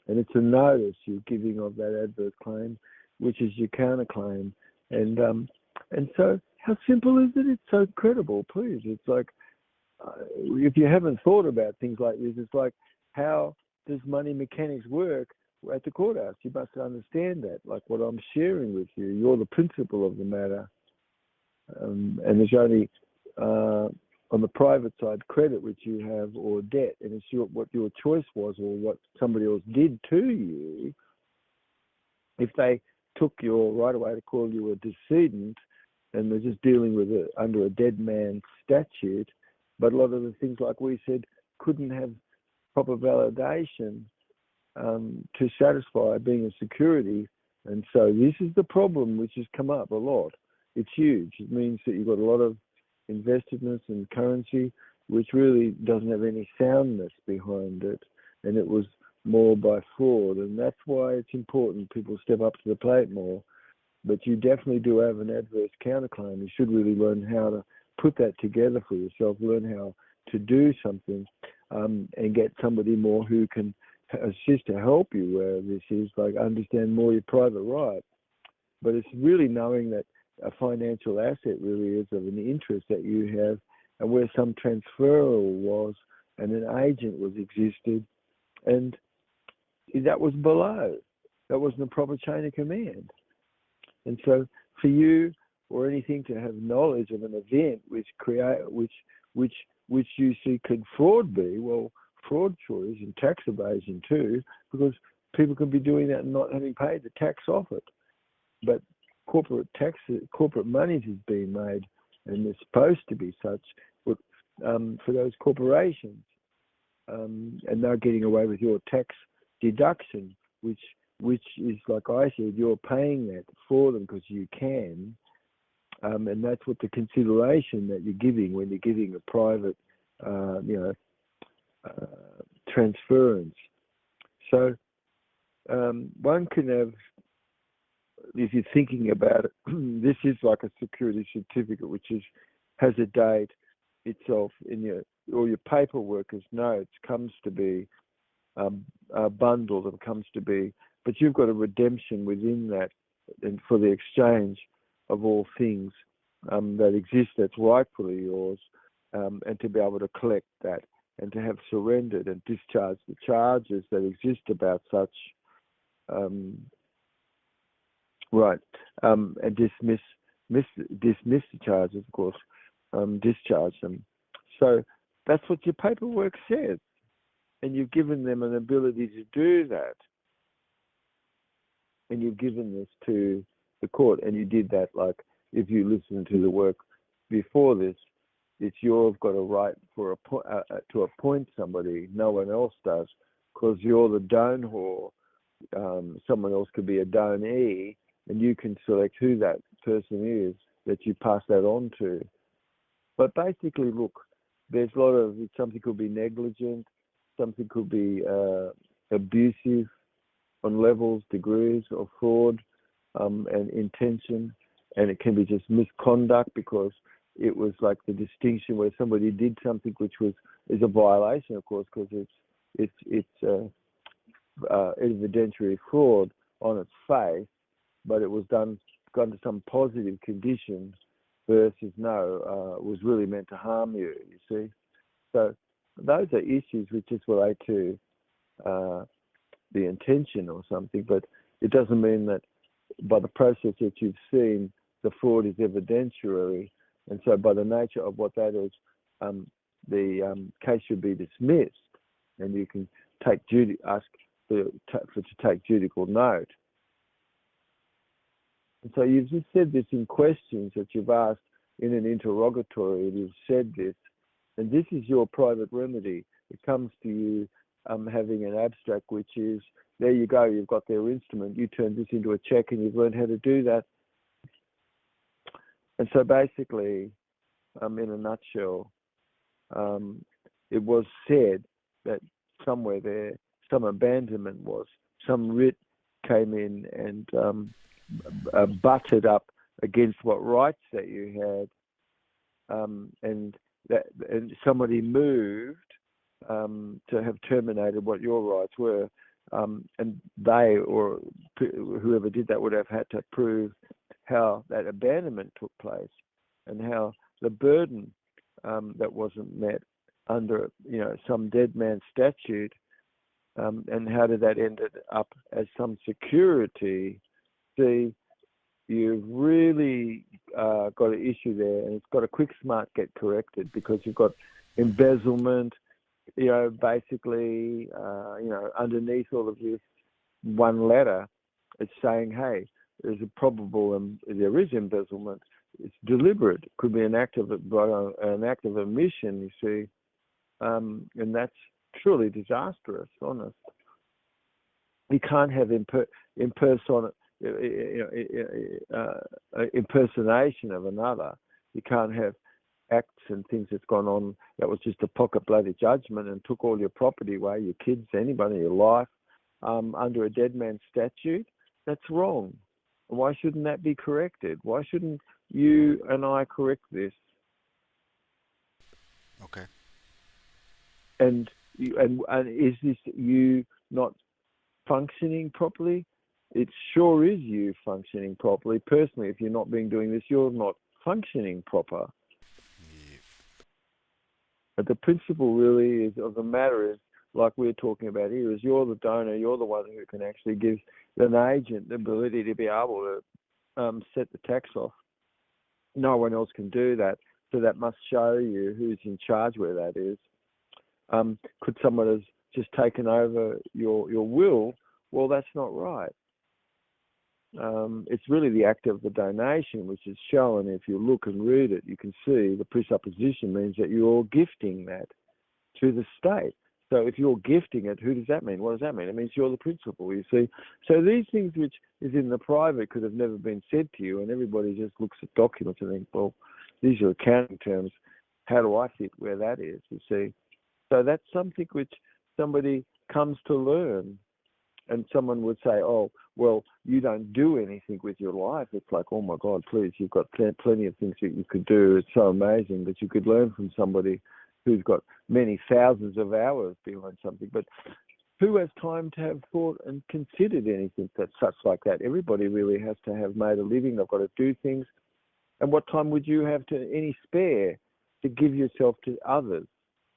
And it's a notice you're giving of that adverse claim, which is your counterclaim. And so, how simple is it? It's so incredible, please. It's like, if you haven't thought about things like this, it's like, how does money mechanics work at the courthouse? You must understand that, like what I'm sharing with you. You're the principal of the matter. And there's only, on the private side, credit which you have, or debt, and it's what your choice was, or what somebody else did to you. If they took your right away to call you a decedent, and they're just dealing with it under a dead man statute, but a lot of the things, like we said, couldn't have proper validation to satisfy being a security. And so this is the problem which has come up a lot. It's huge. It means that you've got a lot of investedness and currency, which really doesn't have any soundness behind it. And it was more by fraud. And that's why it's important people step up to the plate more. But you definitely do have an adverse counterclaim. You should really learn how to put that together for yourself, learn how to do something, and get somebody more who can assist to help you where this is, like understand more your private right. But it's really knowing that a financial asset really is of an interest that you have, and where some transferal was and an agent was existed, and that was below. That wasn't a proper chain of command. And so for you or anything to have knowledge of an event which you see could fraud be, well, fraud sure is, and tax evasion too, because people can be doing that and not having paid the tax off it. But corporate monies is being made, and they're supposed to be such for those corporations, and they're getting away with your tax deduction, which is, like I said, you're paying that for them because you can, and that's what the consideration that you're giving when you're giving a private, transference. So one can have, if you're thinking about it, this is like a security certificate, which has a date itself in all your paperwork as notes comes to be bundled and comes to be, but you've got a redemption within that, and for the exchange of all things that exist that's rightfully yours, and to be able to collect that and to have surrendered and discharged the charges that exist about such, and dismiss the charges, of course, discharge them. So that's what your paperwork says, and you've given them an ability to do that, and you've given this to the court, and you did that. Like, if you listen to the work before this, you've got a right to appoint somebody. No one else does, because you're the donor. Someone else could be a donee, and you can select who that person is that you pass that on to. But basically, look, there's a lot of, something could be negligent, something could be abusive on levels, degrees of fraud and intention. and it can be just misconduct because it was like the distinction where somebody did something which is a violation, of course, because it's evidentiary fraud on its face, but it was done under some positive conditions versus was really meant to harm you. You see, so those are issues which just relate to the intention or something, but it doesn't mean that by the process that you've seen, the fraud is evidentiary, and so by the nature of what that is, the case should be dismissed, and you can ask to take judicial note. And so you've just said this in questions that you've asked in an interrogatory, and you've said this, and this is your private remedy. It comes to you having an abstract, which is, there you go, you've got their instrument, you turn this into a check and you've learned how to do that. And so basically, in a nutshell, it was said that somewhere there, some abandonment was, some writ came in and butted up against what rights that you had, and somebody moved to have terminated what your rights were, and they or whoever did that would have had to prove how that abandonment took place and how the burden that wasn't met under some dead man statute, and how did that end up as some security. See, you've really got an issue there, and it's got a quick smart get corrected, because you've got embezzlement, basically, underneath all of this one letter, it's saying, hey, there's a probable, there is embezzlement. It's deliberate. It could be an act of omission, you see, and that's truly disastrous, honest. You can't have impersonation of another. You can't have acts and things that's gone on that was just a pocket bloody judgment and took all your property away, your kids, anybody, your life, under a dead man statute. That's wrong. Why shouldn't that be corrected? Why shouldn't you and I correct this? Okay. And is this you not functioning properly? It sure is you functioning properly. Personally, if you're not doing this, you're not functioning proper. Yeah. But the principle really of the matter is, like we're talking about here, is you're the donor, you're the one who can actually give an agent the ability to be able to set the tax off. No one else can do that, so that must show you who's in charge where that is. Could someone have just taken over your will? Well, that's not right. It's really the act of the donation which is shown. If you look and read it, you can see the presupposition means that you're gifting that to the state. So if you're gifting it, who does that mean? What does that mean? It means you're the principal, you see. So these things which is in the private could have never been said to you, and everybody just looks at documents and thinks, well, these are accounting terms. How do I fit where that is, you see? So that's something which somebody comes to learn. And someone would say, oh, well, you don't do anything with your life. It's like, oh, my God, please, you've got plenty of things that you could do. It's so amazing that you could learn from somebody who's got many thousands of hours behind something. But who has time to have thought and considered anything that's such like that? Everybody really has to have made a living. They've got to do things. And what time would you have to any spare to give yourself to others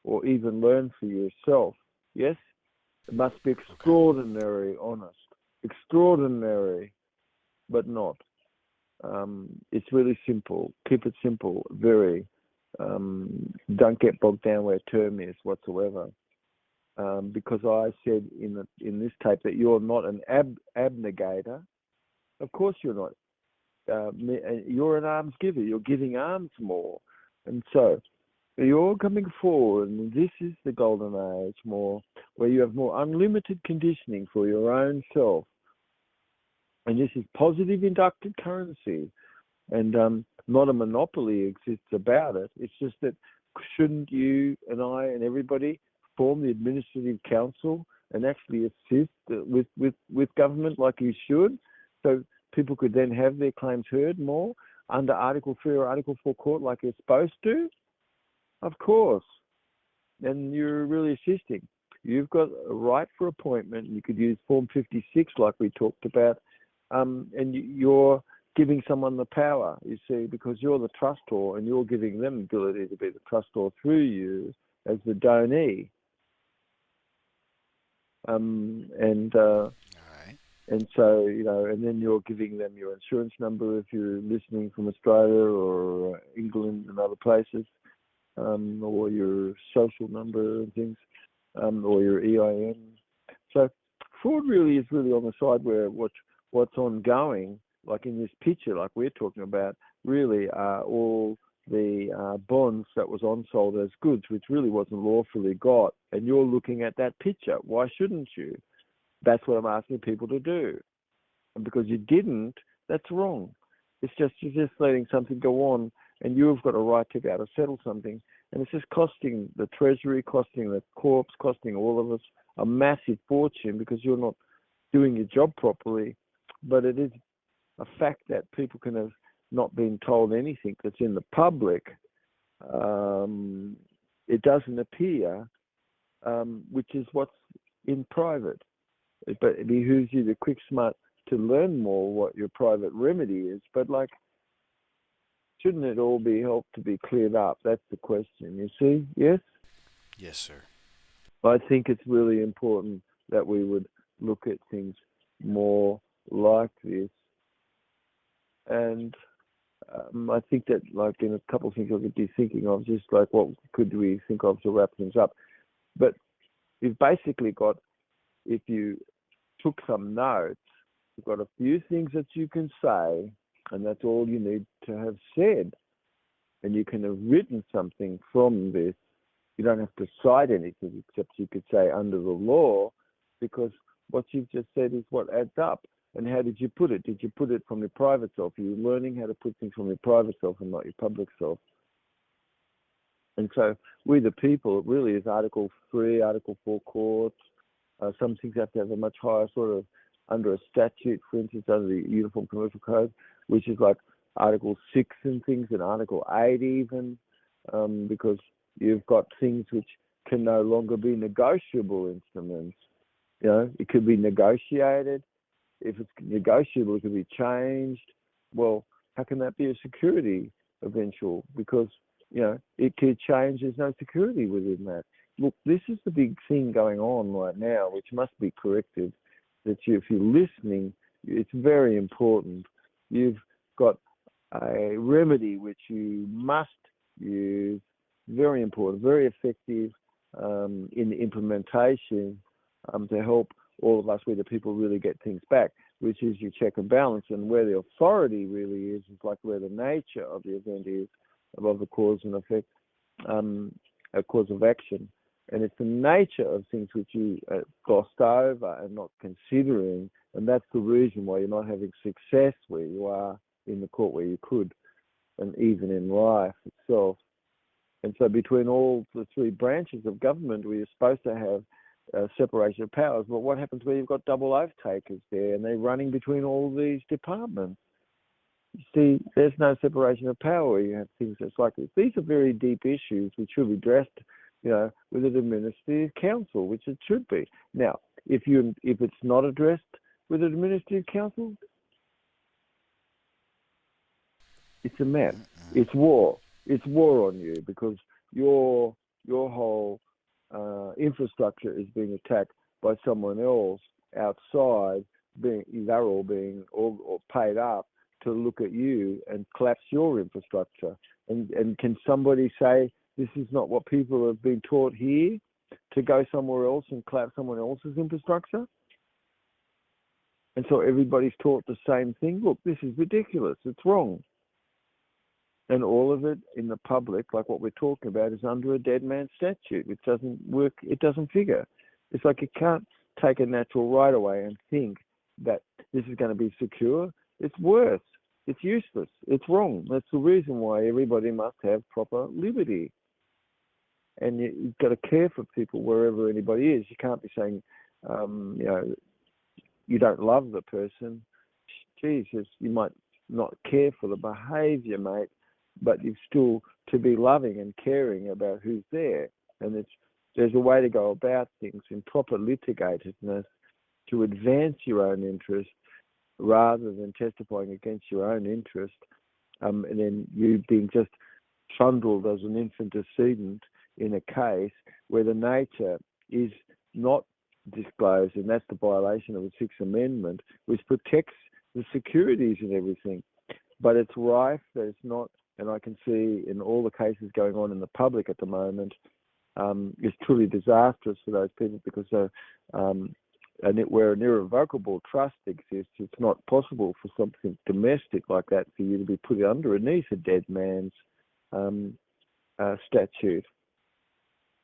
or even learn for yourself? Yes? It must be extraordinary, honest. Extraordinary, but not. It's really simple. Keep it simple. Very. Don't get bogged down where term is whatsoever. Because I said in this tape that you're not an abnegator. Of course you're not. You're an alms giver. You're giving alms more. And so you're coming forward, and this is the golden age more, where you have more unlimited conditioning for your own self. And this is positive inducted currency. And not a monopoly exists about it. It's just that shouldn't you and I and everybody form the administrative council and actually assist with government like you should? So people could then have their claims heard more under Article 3 or Article 4 court like you're supposed to? Of course. And you're really assisting. You've got a right for appointment. You could use Form 56 like we talked about, and you're giving someone the power, you see, because you're the trustor and you're giving them the ability to be the trustor through you as the donee. And so, and then you're giving them your insurance number if you're listening from Australia or England and other places, or your social number and things, or your EIN. So fraud really is really on the side where what's ongoing, like in this picture, like we're talking about, really are all the bonds that was on-sold as goods, which really wasn't lawfully got. And you're looking at that picture. Why shouldn't you? That's what I'm asking people to do. And because you didn't, that's wrong. You're just letting something go on, and you've got a right to be able to settle something. And it's just costing the Treasury, costing the corps, costing all of us a massive fortune because you're not doing your job properly. But it is a fact that people can have not been told anything that's in the public. It doesn't appear, which is what's in private. But it behooves you to quick smart to learn more what your private remedy is. But shouldn't it all be helped to be cleared up? That's the question, you see? Yes? Yes, sir. I think it's really important that we would look at things more like this. And I think that, in a couple of things I could be thinking of, just like what could we think of to wrap things up. But you've basically got, if you took some notes, you've got a few things that you can say, and that's all you need to have said. And you can have written something from this. You don't have to cite anything, except you could say under the law, because what you've just said is what adds up. And how did you put it? Did you put it from your private self? Are you learning how to put things from your private self and not your public self? And so we, the people, it really is Article 3, Article 4 courts. Some things have to have a much higher sort of, under a statute, for instance, under the Uniform Commercial Code, which is like Article 6 and things, and Article 8 even, because you've got things which can no longer be negotiable instruments. It could be negotiated. If it's negotiable, it could be changed. Well, how can that be a security eventual? Because, it could change. There's no security within that. Look, this is the big thing going on right now, which must be corrected, that if you're listening, it's very important. You've got a remedy which you must use, very important, very effective in the implementation to help all of us, we the people, really get things back, which is your check and balance. And where the authority really is like where the nature of the event is, above the cause and effect, a cause of action. And it's the nature of things which you glossed over and not considering, and that's the reason why you're not having success where you are in the court where you could, and even in life itself. And so between all the three branches of government, we are supposed to have separation of powers. But what happens where you've got double oath takers there and they're running between all these departments? You see, there's no separation of power. You have things that's like this. These are very deep issues which should be addressed, with an administrative council, which it should be. Now, if it's not addressed with an administrative council, it's a mess. It's war. It's war on you because your whole infrastructure is being attacked by someone else outside. They're all being all paid up to look at you and collapse your infrastructure. And can somebody say this is not what people have been taught here, to go somewhere else and collapse someone else's infrastructure? And so everybody's taught the same thing. Look, this is ridiculous. It's wrong. And all of it in the public, like what we're talking about, is under a dead man statute, which doesn't work. It doesn't figure. It's like you can't take a natural right away and think that this is going to be secure. It's worse. It's useless. It's wrong. That's the reason why everybody must have proper liberty. And you've got to care for people wherever anybody is. You can't be saying, you don't love the person. Jesus, you might not care for the behaviour, mate, but you've still to be loving and caring about who's there. And there's a way to go about things in proper litigatedness to advance your own interest rather than testifying against your own interest, and then you being just trundled as an infant decedent in a case where the nature is not disclosed, and that's the violation of the Sixth Amendment, which protects the securities and everything. But it's rife that it's not, and I can see in all the cases going on in the public at the moment, it's truly disastrous for those people because where an irrevocable trust exists, it's not possible for something domestic like that for you to be put underneath a dead man's statute.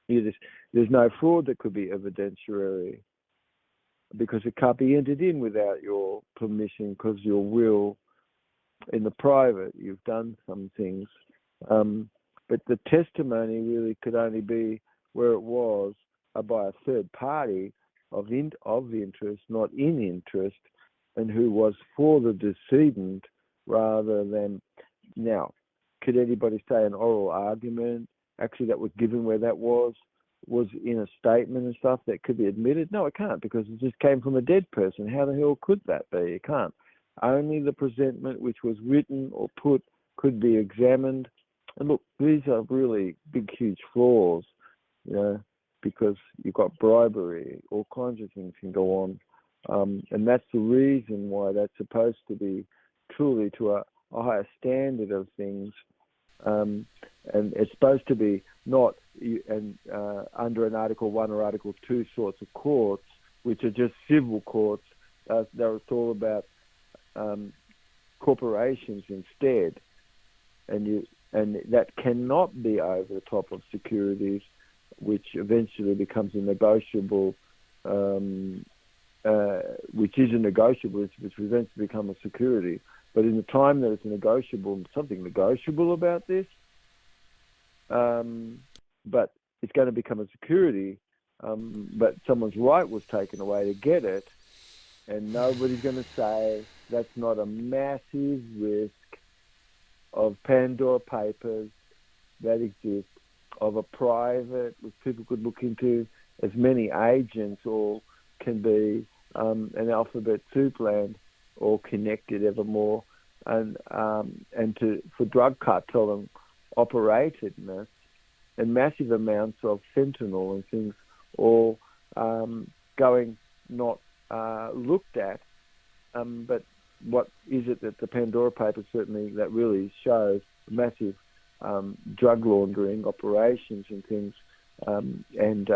There's no fraud that could be evidentiary because it can't be entered in without your permission because your will in the private, you've done some things. But the testimony really could only be where it was by a third party of interest, not in interest, and who was for the decedent rather than... Now, could anybody say an oral argument, actually that was given where that was in a statement and stuff that could be admitted? No, it can't because it just came from a dead person. How the hell could that be? It can't. Only the presentment which was written or put could be examined. And look, these are really big, huge flaws, because you've got bribery, all kinds of things can go on. And that's the reason why that's supposed to be truly to a higher standard of things. And it's supposed to be not under an Article 1 or Article 2 sorts of courts, which are just civil courts. They're all about corporations instead. And that cannot be over the top of securities, which eventually becomes a negotiable, which is a negotiable, which eventually become a security. But in the time there is something negotiable about this, but it's going to become a security, but someone's right was taken away to get it, and nobody's going to say that's not a massive risk of Pandora Papers that exist, of a private, which people could look into, as many agents or can be, an alphabet soup land, or connected evermore, and for drug cartel and operatedness, and massive amounts of fentanyl and things, all going not looked at. But what is it that the Pandora Papers certainly that really shows massive drug laundering operations and things, and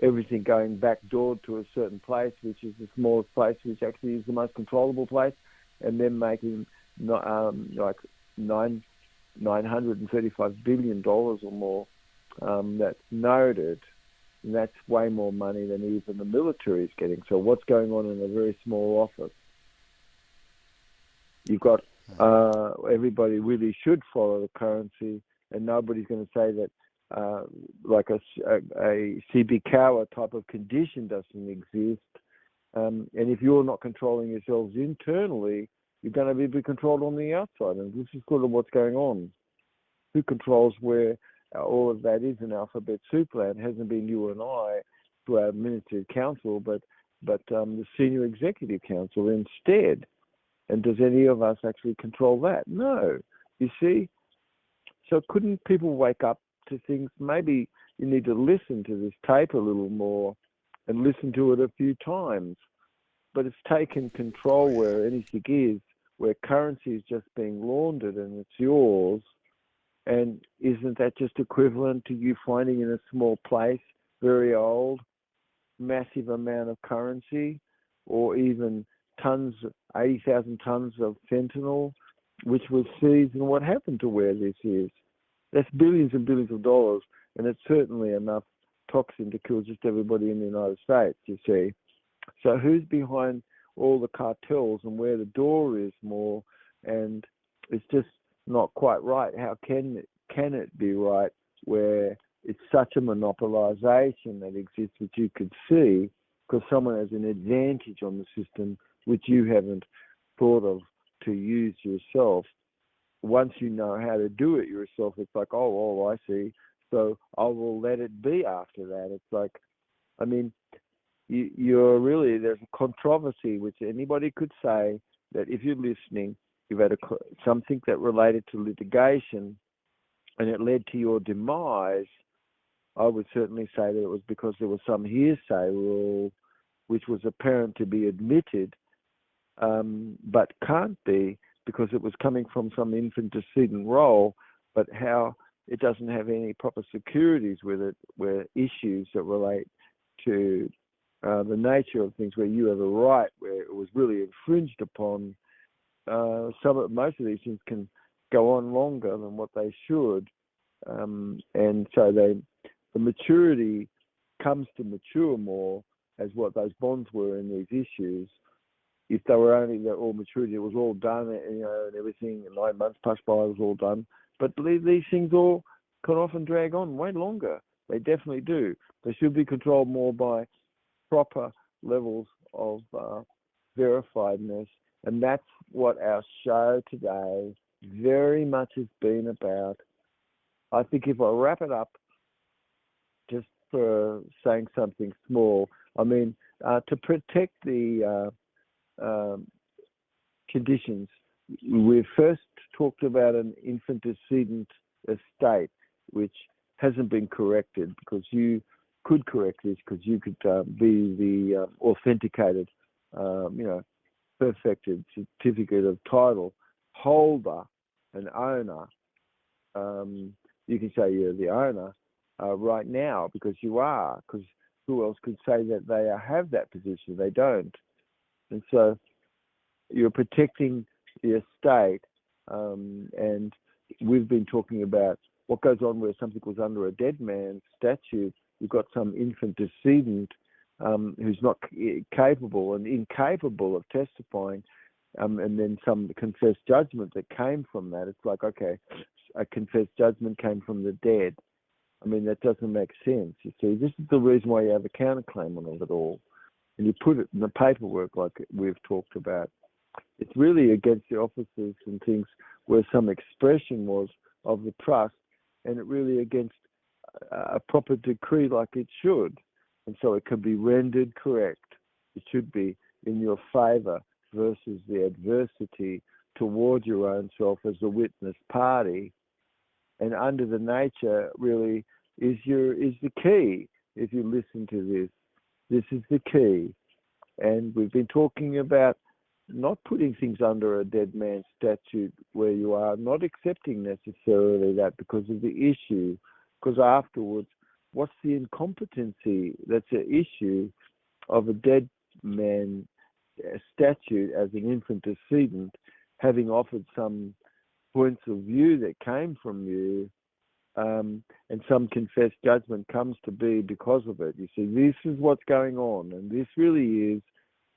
everything going backdoor to a certain place, which is the smallest place, which actually is the most controllable place, and then making like $935 billion or more. That's noted, and that's way more money than even the military is getting. So what's going on in a very small office? You've got everybody really should follow the currency, and nobody's going to say that like a CB Cower type of condition doesn't exist. And if you're not controlling yourselves internally, you're going to be controlled on the outside. And this is sort of what's going on. Who controls where all of that is in alphabet soup land? It hasn't been you and I to our Ministry of Council, but the Senior Executive Council instead. And does any of us actually control that? No. You see? So couldn't people wake up to things? Maybe you need to listen to this tape a little more and listen to it a few times. But it's taken control where anything is, where currency is just being laundered and it's yours. And isn't that just equivalent to you finding in a small place, very old, massive amount of currency, or even tons, 80,000 tons of fentanyl, which was seized? And what happened to where this is? That's billions and billions of dollars, and it's certainly enough toxin to kill just everybody in the United States, you see. So who's behind all the cartels and where the door is more? And it's just not quite right. How can it be right where it's such a monopolization that exists, which you could see, because someone has an advantage on the system which you haven't thought of to use yourself, once you know how to do it yourself, it's like, oh, I see. So I will let it be after that. It's like, I mean, you're really, there's a controversy which anybody could say that if you're listening, you've had something that related to litigation and it led to your demise. I would certainly say that it was because there was some hearsay rule which was apparent to be admitted, but can't be because it was coming from some infant decedent role, but how it doesn't have any proper securities with it, where issues that relate to the nature of things where you have a right, where it was really infringed upon. Most of these things can go on longer than what they should, and so the maturity comes to mature more as what those bonds were in these issues. If they were only that all maturity, it was all done, and everything. 9 months passed by, it was all done. But these things all can often drag on way longer. They definitely do. They should be controlled more by proper levels of verifiedness, and that's what our show today very much has been about. I think if I wrap it up, just for saying something small, I mean, to protect the conditions, we first talked about an infant decedent estate, which hasn't been corrected, because you could correct this, because you could be the authenticated, perfected certificate of title holder and owner. You can say you're the owner right now because you are, because who else could say that they have that position? They don't. And so you're protecting the estate, and we've been talking about what goes on where something was under a dead man's statute. You've got some infant decedent who's not capable and incapable of testifying, and then some confessed judgment that came from that. It's like, okay, a confessed judgment came from the dead. I mean, that doesn't make sense. You see, this is the reason why you have a counterclaim on it all. And you put it in the paperwork like we've talked about. It's really against the officers and things where some expression was of the trust, and it really against a proper decree like it should. And so it can be rendered correct. It should be in your favour versus the adversity toward your own self as a witness party. And under the nature really is the key. If you listen to this is the key. And we've been talking about not putting things under a dead man's statute where you are, not accepting necessarily that because of the issue, because afterwards, what's the incompetency that's an issue of a dead man statute as an infant decedent, having offered some points of view that came from you, and some confessed judgment comes to be because of it. You see, this is what's going on, and this really is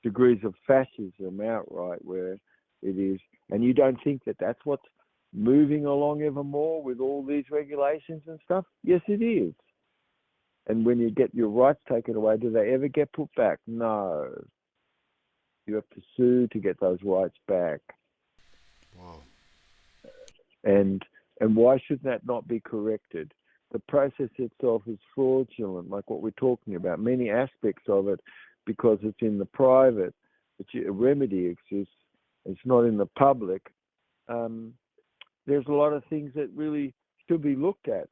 degrees of fascism outright, where it is. And you don't think that that's what's moving along ever more with all these regulations and stuff? Yes, it is. And when you get your rights taken away, do they ever get put back? No. You have to sue to get those rights back. Whoa. And why should that not be corrected? The process itself is fraudulent, like what we're talking about. Many aspects of it, because it's in the private, but a remedy exists. It's not in the public. There's a lot of things that really should be looked at.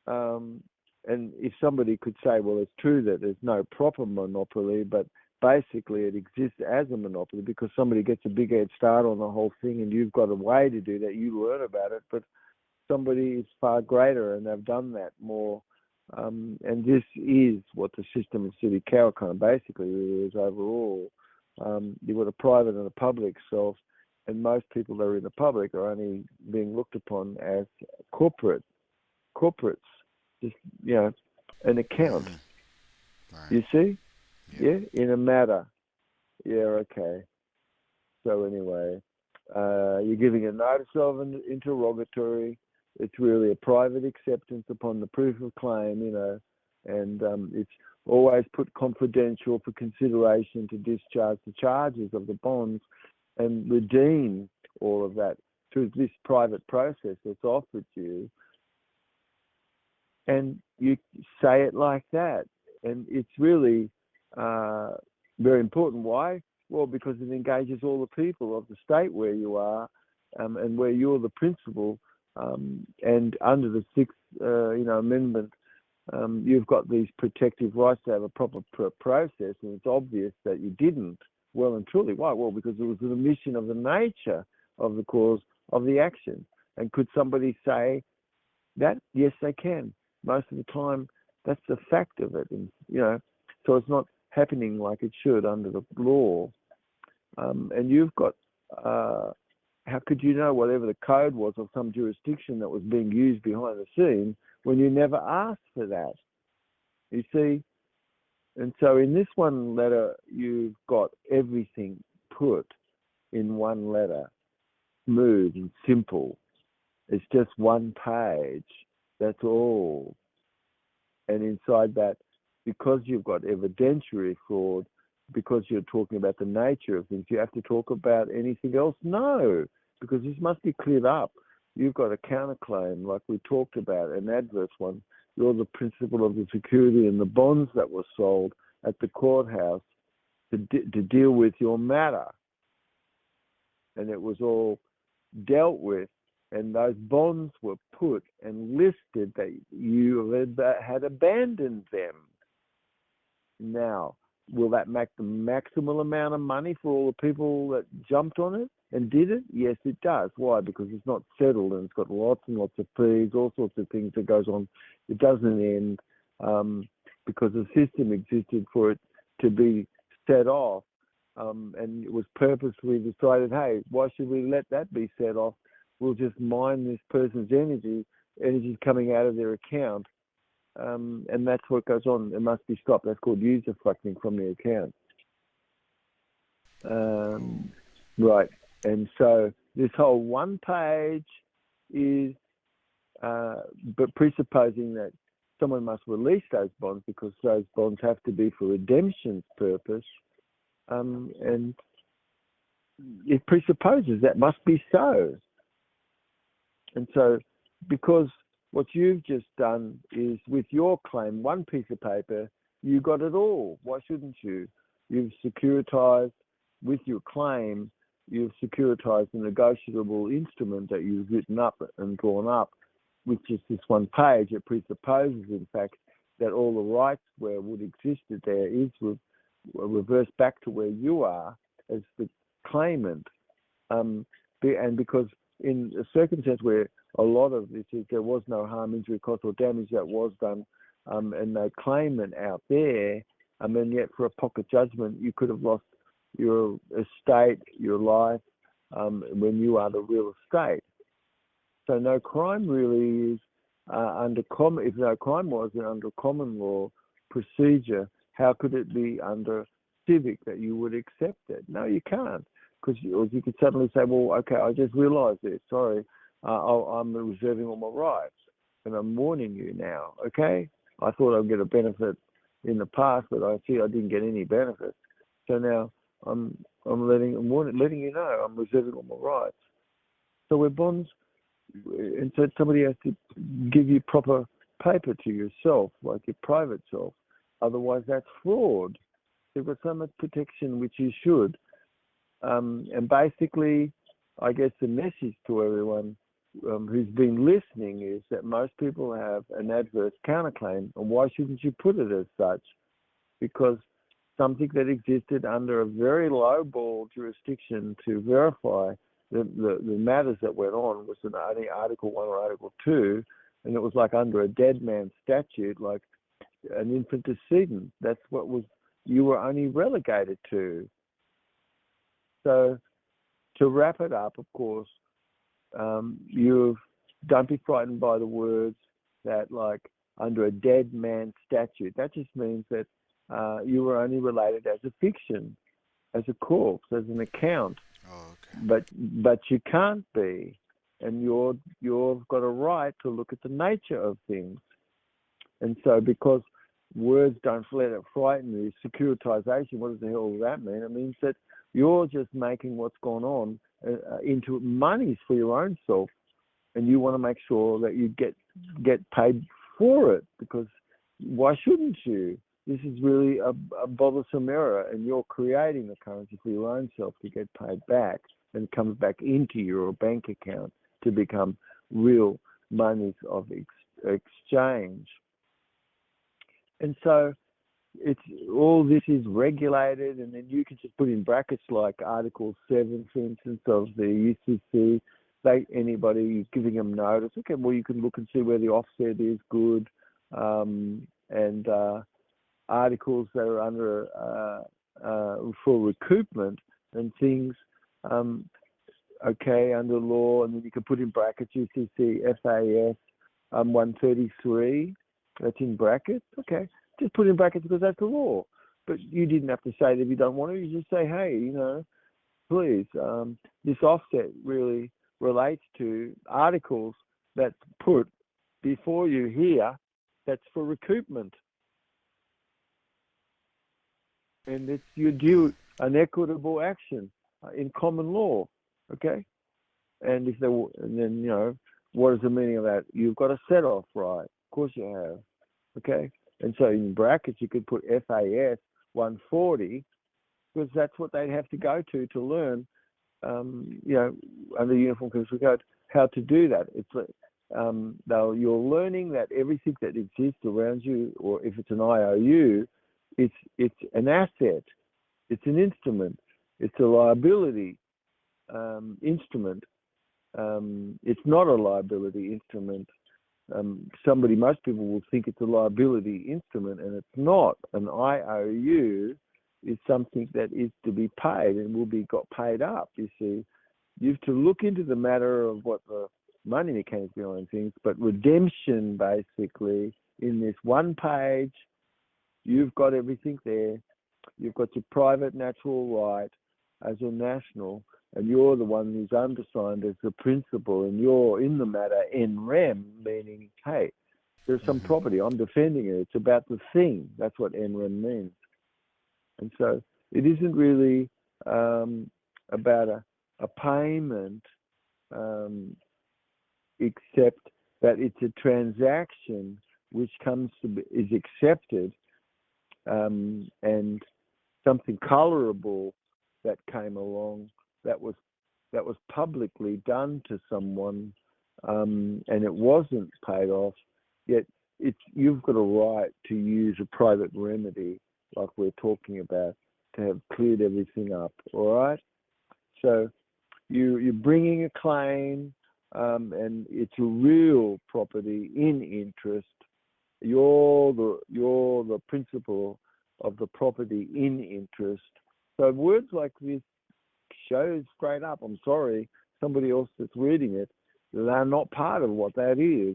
And if somebody could say, well, it's true that there's no proper monopoly, but basically it exists as a monopoly because somebody gets a big head start on the whole thing and you've got a way to do that. You learn about it, but somebody is far greater and they've done that more. And this is what the system in City Cowicon basically really is overall. You've got a private and a public self, and most people that are in the public are only being looked upon as corporates, just, an account. Right. You see? Yeah, in a matter. Yeah, okay. So anyway, you're giving a notice of an interrogatory. It's really a private acceptance upon the proof of claim, and it's always put confidential for consideration to discharge the charges of the bonds and redeem all of that through this private process that's offered you, and you say it like that. And it's really very important. Why? Well, because it engages all the people of the state where you are, and where you're the principal. And under the Sixth, Amendment, you've got these protective rights to have a proper process, and it's obvious that you didn't. Well and truly. Why? Well, because it was an omission of the nature of the cause of the action. And could somebody say that? Yes, they can. Most of the time, that's the fact of it. And, so it's not happening like it should under the law. And you've got, how could you know whatever the code was of some jurisdiction that was being used behind the scene when you never asked for that? You see? And so in this one letter, you've got everything put in one letter, smooth and simple. It's just one page. That's all. And inside that, because you've got evidentiary fraud, because you're talking about the nature of things, you have to talk about anything else? No, because this must be cleared up. You've got a counterclaim, like we talked about, an adverse one. You're the principal of the security and the bonds that were sold at the courthouse to deal with your matter. And it was all dealt with, and those bonds were put and listed that you had abandoned them. Now, will that make the maximal amount of money for all the people that jumped on it and did it? Yes, it does. Why? Because it's not settled, and it's got lots and lots of fees, all sorts of things that goes on. It doesn't end because the system existed for it to be set off, and it was purposely decided, hey, why should we let that be set off? We'll just mine this person's energy's coming out of their account. And that's what goes on. It must be stopped. That's called user fucking from the account. Right. And so this whole one page is but presupposing that someone must release those bonds, because those bonds have to be for redemption's purpose. And it presupposes that must be so. And so because what you've just done is, with your claim, one piece of paper, you got it all. Why shouldn't you? You've securitized with your claim, you've securitized a negotiable instrument that you've written up and drawn up, which is this one page. It presupposes, in fact, that all the rights where would existed there is reversed back to where you are as the claimant. And because in a circumstance where a lot of this is there was no harm, injury, cost, or damage that was done, and no claimant out there, and yet for a pocket judgment, you could have lost your estate, your life, when you are the real estate. So no crime really is under common. If no crime was under common law procedure, how could it be under civic that you would accept it? No, you can't, because you could suddenly say, well, okay, I just realised this. Sorry. I'm reserving all my rights, and I'm warning you now, okay? I thought I'd get a benefit in the past, but I see I didn't get any benefit. So now I'm letting you know I'm reserving all my rights. So we're bonds, and so somebody has to give you proper paper to yourself, like your private self. Otherwise, that's fraud. You've got so much protection, which you should. And basically, I guess the message to everyone who's been listening is that most people have an adverse counterclaim, and why shouldn't you put it as such? Because something that existed under a very low-ball jurisdiction to verify the matters that went on was only Article 1 or Article 2, and it was like under a dead man statute, like an infant decedent. That's what you were only relegated to. So to wrap it up, of course, don't be frightened by the words that, like, under a dead man statute. That just means that you were only related as a fiction, as a corpse, as an account. Oh, okay. But you can't be, and you've got a right to look at the nature of things. And so, because words don't let it frighten you, securitization, what does the hell does that mean? It means that You're just making what's gone on into monies for your own self, and you want to make sure that you get paid for it, because why shouldn't you? This is really a bothersome error, and you're creating the currency for your own self to get paid back, and it comes back into your bank account to become real monies of exchange. And so it's all this is regulated, and then you can just put in brackets like Article 7, for instance, of the UCC. Anybody giving them notice, okay, well, you can look and see where the offset is good, and articles that are under for recoupment and things, okay, under law, and then you can put in brackets UCC FAS 133. That's in brackets, okay. Just put in brackets because that's the law. But you didn't have to say that if you don't want to. You just say, hey, please, this offset really relates to articles that's put before you here that's for recoupment. And it's you do an equitable action in common law, okay? And then what is the meaning of that? You've got a set off right. Of course you have, okay? And so in brackets you could put FAS 140, because that's what they'd have to go to learn, under Uniform Commercial Code, how to do that. It's you're learning that everything that exists around you, or if it's an IOU, it's an asset, it's an instrument, it's a liability instrument. It's not a liability instrument. Most people will think it's a liability instrument, and it's not. An IOU is something that is to be paid and will be got paid up. You see, you have to look into the matter of what the money mechanics behind things, but redemption, basically, in this one page, you've got everything there. You've got your private natural right as a national, and you're the one who's undersigned as the principal, and you're in the matter in rem, meaning, hey, there's some property, I'm defending it. It's about the thing. That's what in rem means. And so it isn't really about a payment, except that it's a transaction which is accepted, and something colorable that came along that was publicly done to someone, and it wasn't paid off, yet you've got a right to use a private remedy like we're talking about to have cleared everything up, all right? So you're bringing a claim, and it's a real property in interest. You're the principal of the property in interest. So words like this show straight up, I'm sorry, somebody else that's reading it, they're not part of what that is.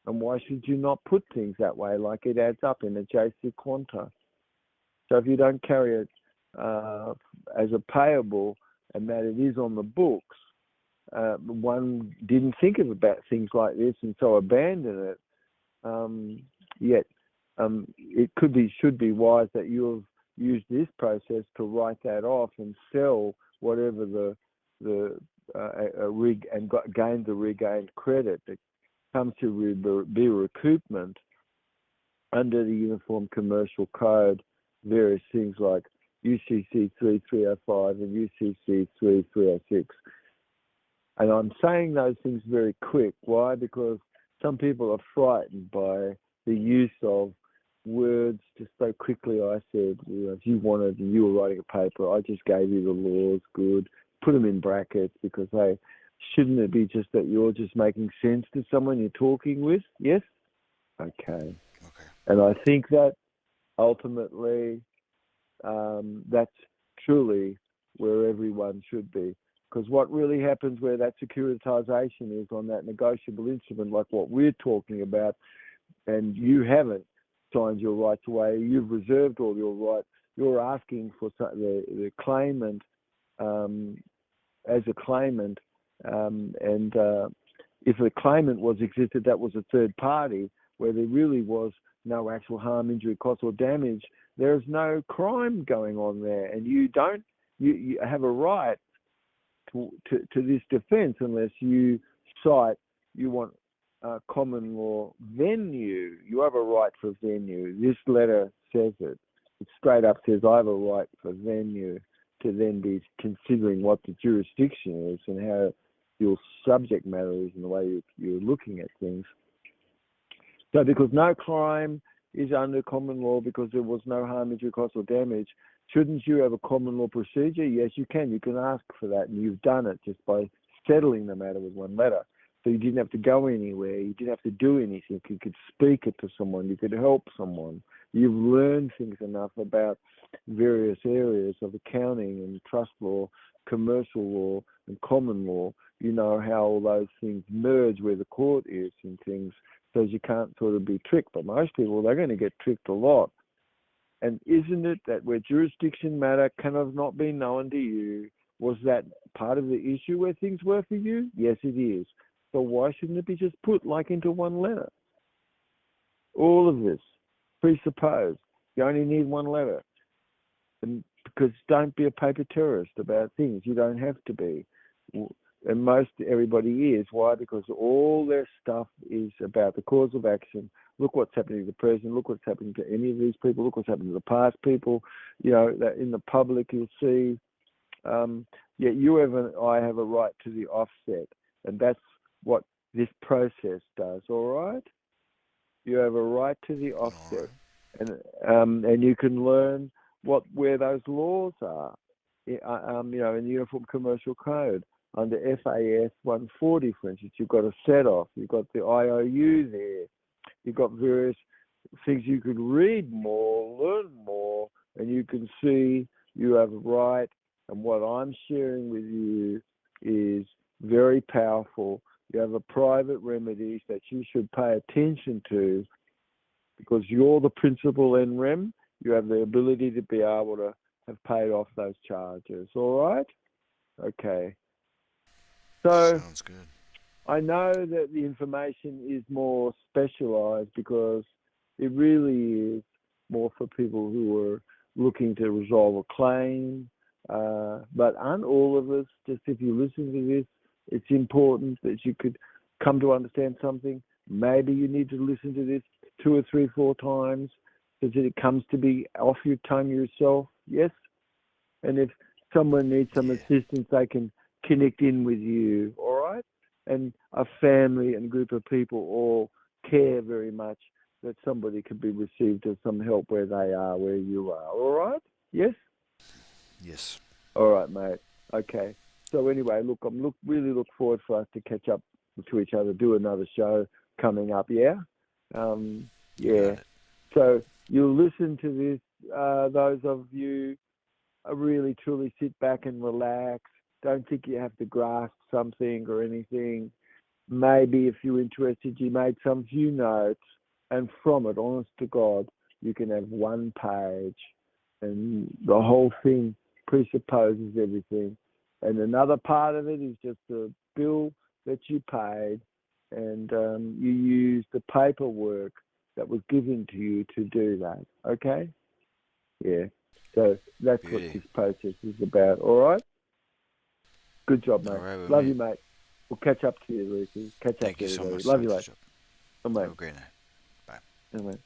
And why should you not put things that way, like it adds up in a JC Quanta? So if you don't carry it as a payable, and that it is on the books, one didn't think about things like this and so abandon it. Yet it should be wise that you've used this process to write that off and sell whatever the rig and gain the regained credit that comes to be recoupment under the Uniform Commercial Code, various things like UCC 3305 and UCC 3306. And I'm saying those things very quick. Why? Because some people are frightened by the use of words just so quickly. I said, if you wanted and you were writing a paper, I just gave you the laws, good. Put them in brackets, because, hey, shouldn't it be just that you're just making sense to someone you're talking with? Yes? Okay. And I think that ultimately that's truly where everyone should be. Because what really happens where that securitization is on that negotiable instrument, like what we're talking about, and you haven't signed your rights away, you've reserved all your rights, you're asking for the claimant as a claimant, and if the claimant existed, that was a third party, where there really was no actual harm, injury, cost, or damage, there's no crime going on there, and you don't you have a right to this defence unless you cite you want common law venue. You have a right for venue. This letter says it. It straight up says I have a right for venue to then be considering what the jurisdiction is and how your subject matter is and the way you're looking at things. So because no crime is under common law because there was no harm, injury, cost or damage, shouldn't you have a common law procedure? Yes, you can. You can ask for that, and you've done it just by settling the matter with one letter. So you didn't have to go anywhere. You didn't have to do anything. You could speak it to someone. You could help someone. You've learned things enough about various areas of accounting and trust law, commercial law, and common law. You know how all those things merge where the court is and things, so you can't sort of be tricked. But most people, they're going to get tricked a lot. And isn't it that where jurisdiction matter can have not been known to you, was that part of the issue where things were for you? Yes, it is. So why shouldn't it be just put like into one letter? All of this presupposed. You only need one letter. And because don't be a paper terrorist about things. You don't have to be. And most everybody is. Why? Because all their stuff is about the cause of action. Look what's happening to the president. Look what's happening to any of these people. Look what's happening to the past people. You know, that in the public you'll see. You I have a right to the offset. And that's what this process does, all right? You have a right to the offset. And you can learn where those laws are, in the Uniform Commercial Code. Under FAS 140, for instance, you've got a set-off, you've got the IOU there, you've got various things you could read more, learn more, and you can see you have a right, and what I'm sharing with you is very powerful. You have a private remedies that you should pay attention to because you're the principal NREM. You have the ability to be able to have paid off those charges, all right? Okay. So sounds good. I know that the information is more specialized because it really is more for people who are looking to resolve a claim. But aren't all of us, just if you listen to this, it's important that you could come to understand something. Maybe you need to listen to this 2 or 3, 4 times so that it comes to be off your tongue yourself. Yes? And if someone needs some assistance, they can connect in with you, all right? And a family and group of people all care very much that somebody could be received as some help where they are, where you are, all right? Yes? Yes. All right, mate. Okay. So anyway, look, really look forward for us to catch up to each other, do another show coming up, yeah? Yeah. So you'll listen to this, those of you really truly sit back and relax. Don't think you have to grasp something or anything. Maybe if you're interested, you made some few notes, and from it, honest to God, you can have one page, and the whole thing presupposes everything. And another part of it is just the bill that you paid, and you use the paperwork that was given to you to do that. Okay? Yeah. So that's what this process is about. All right? Good job, mate. Right, Love you, mate. We'll catch up to you, Lucy. Catch Thank up you to so everybody. much. Love you, mate. Have a great night. Bye. Yeah, mate.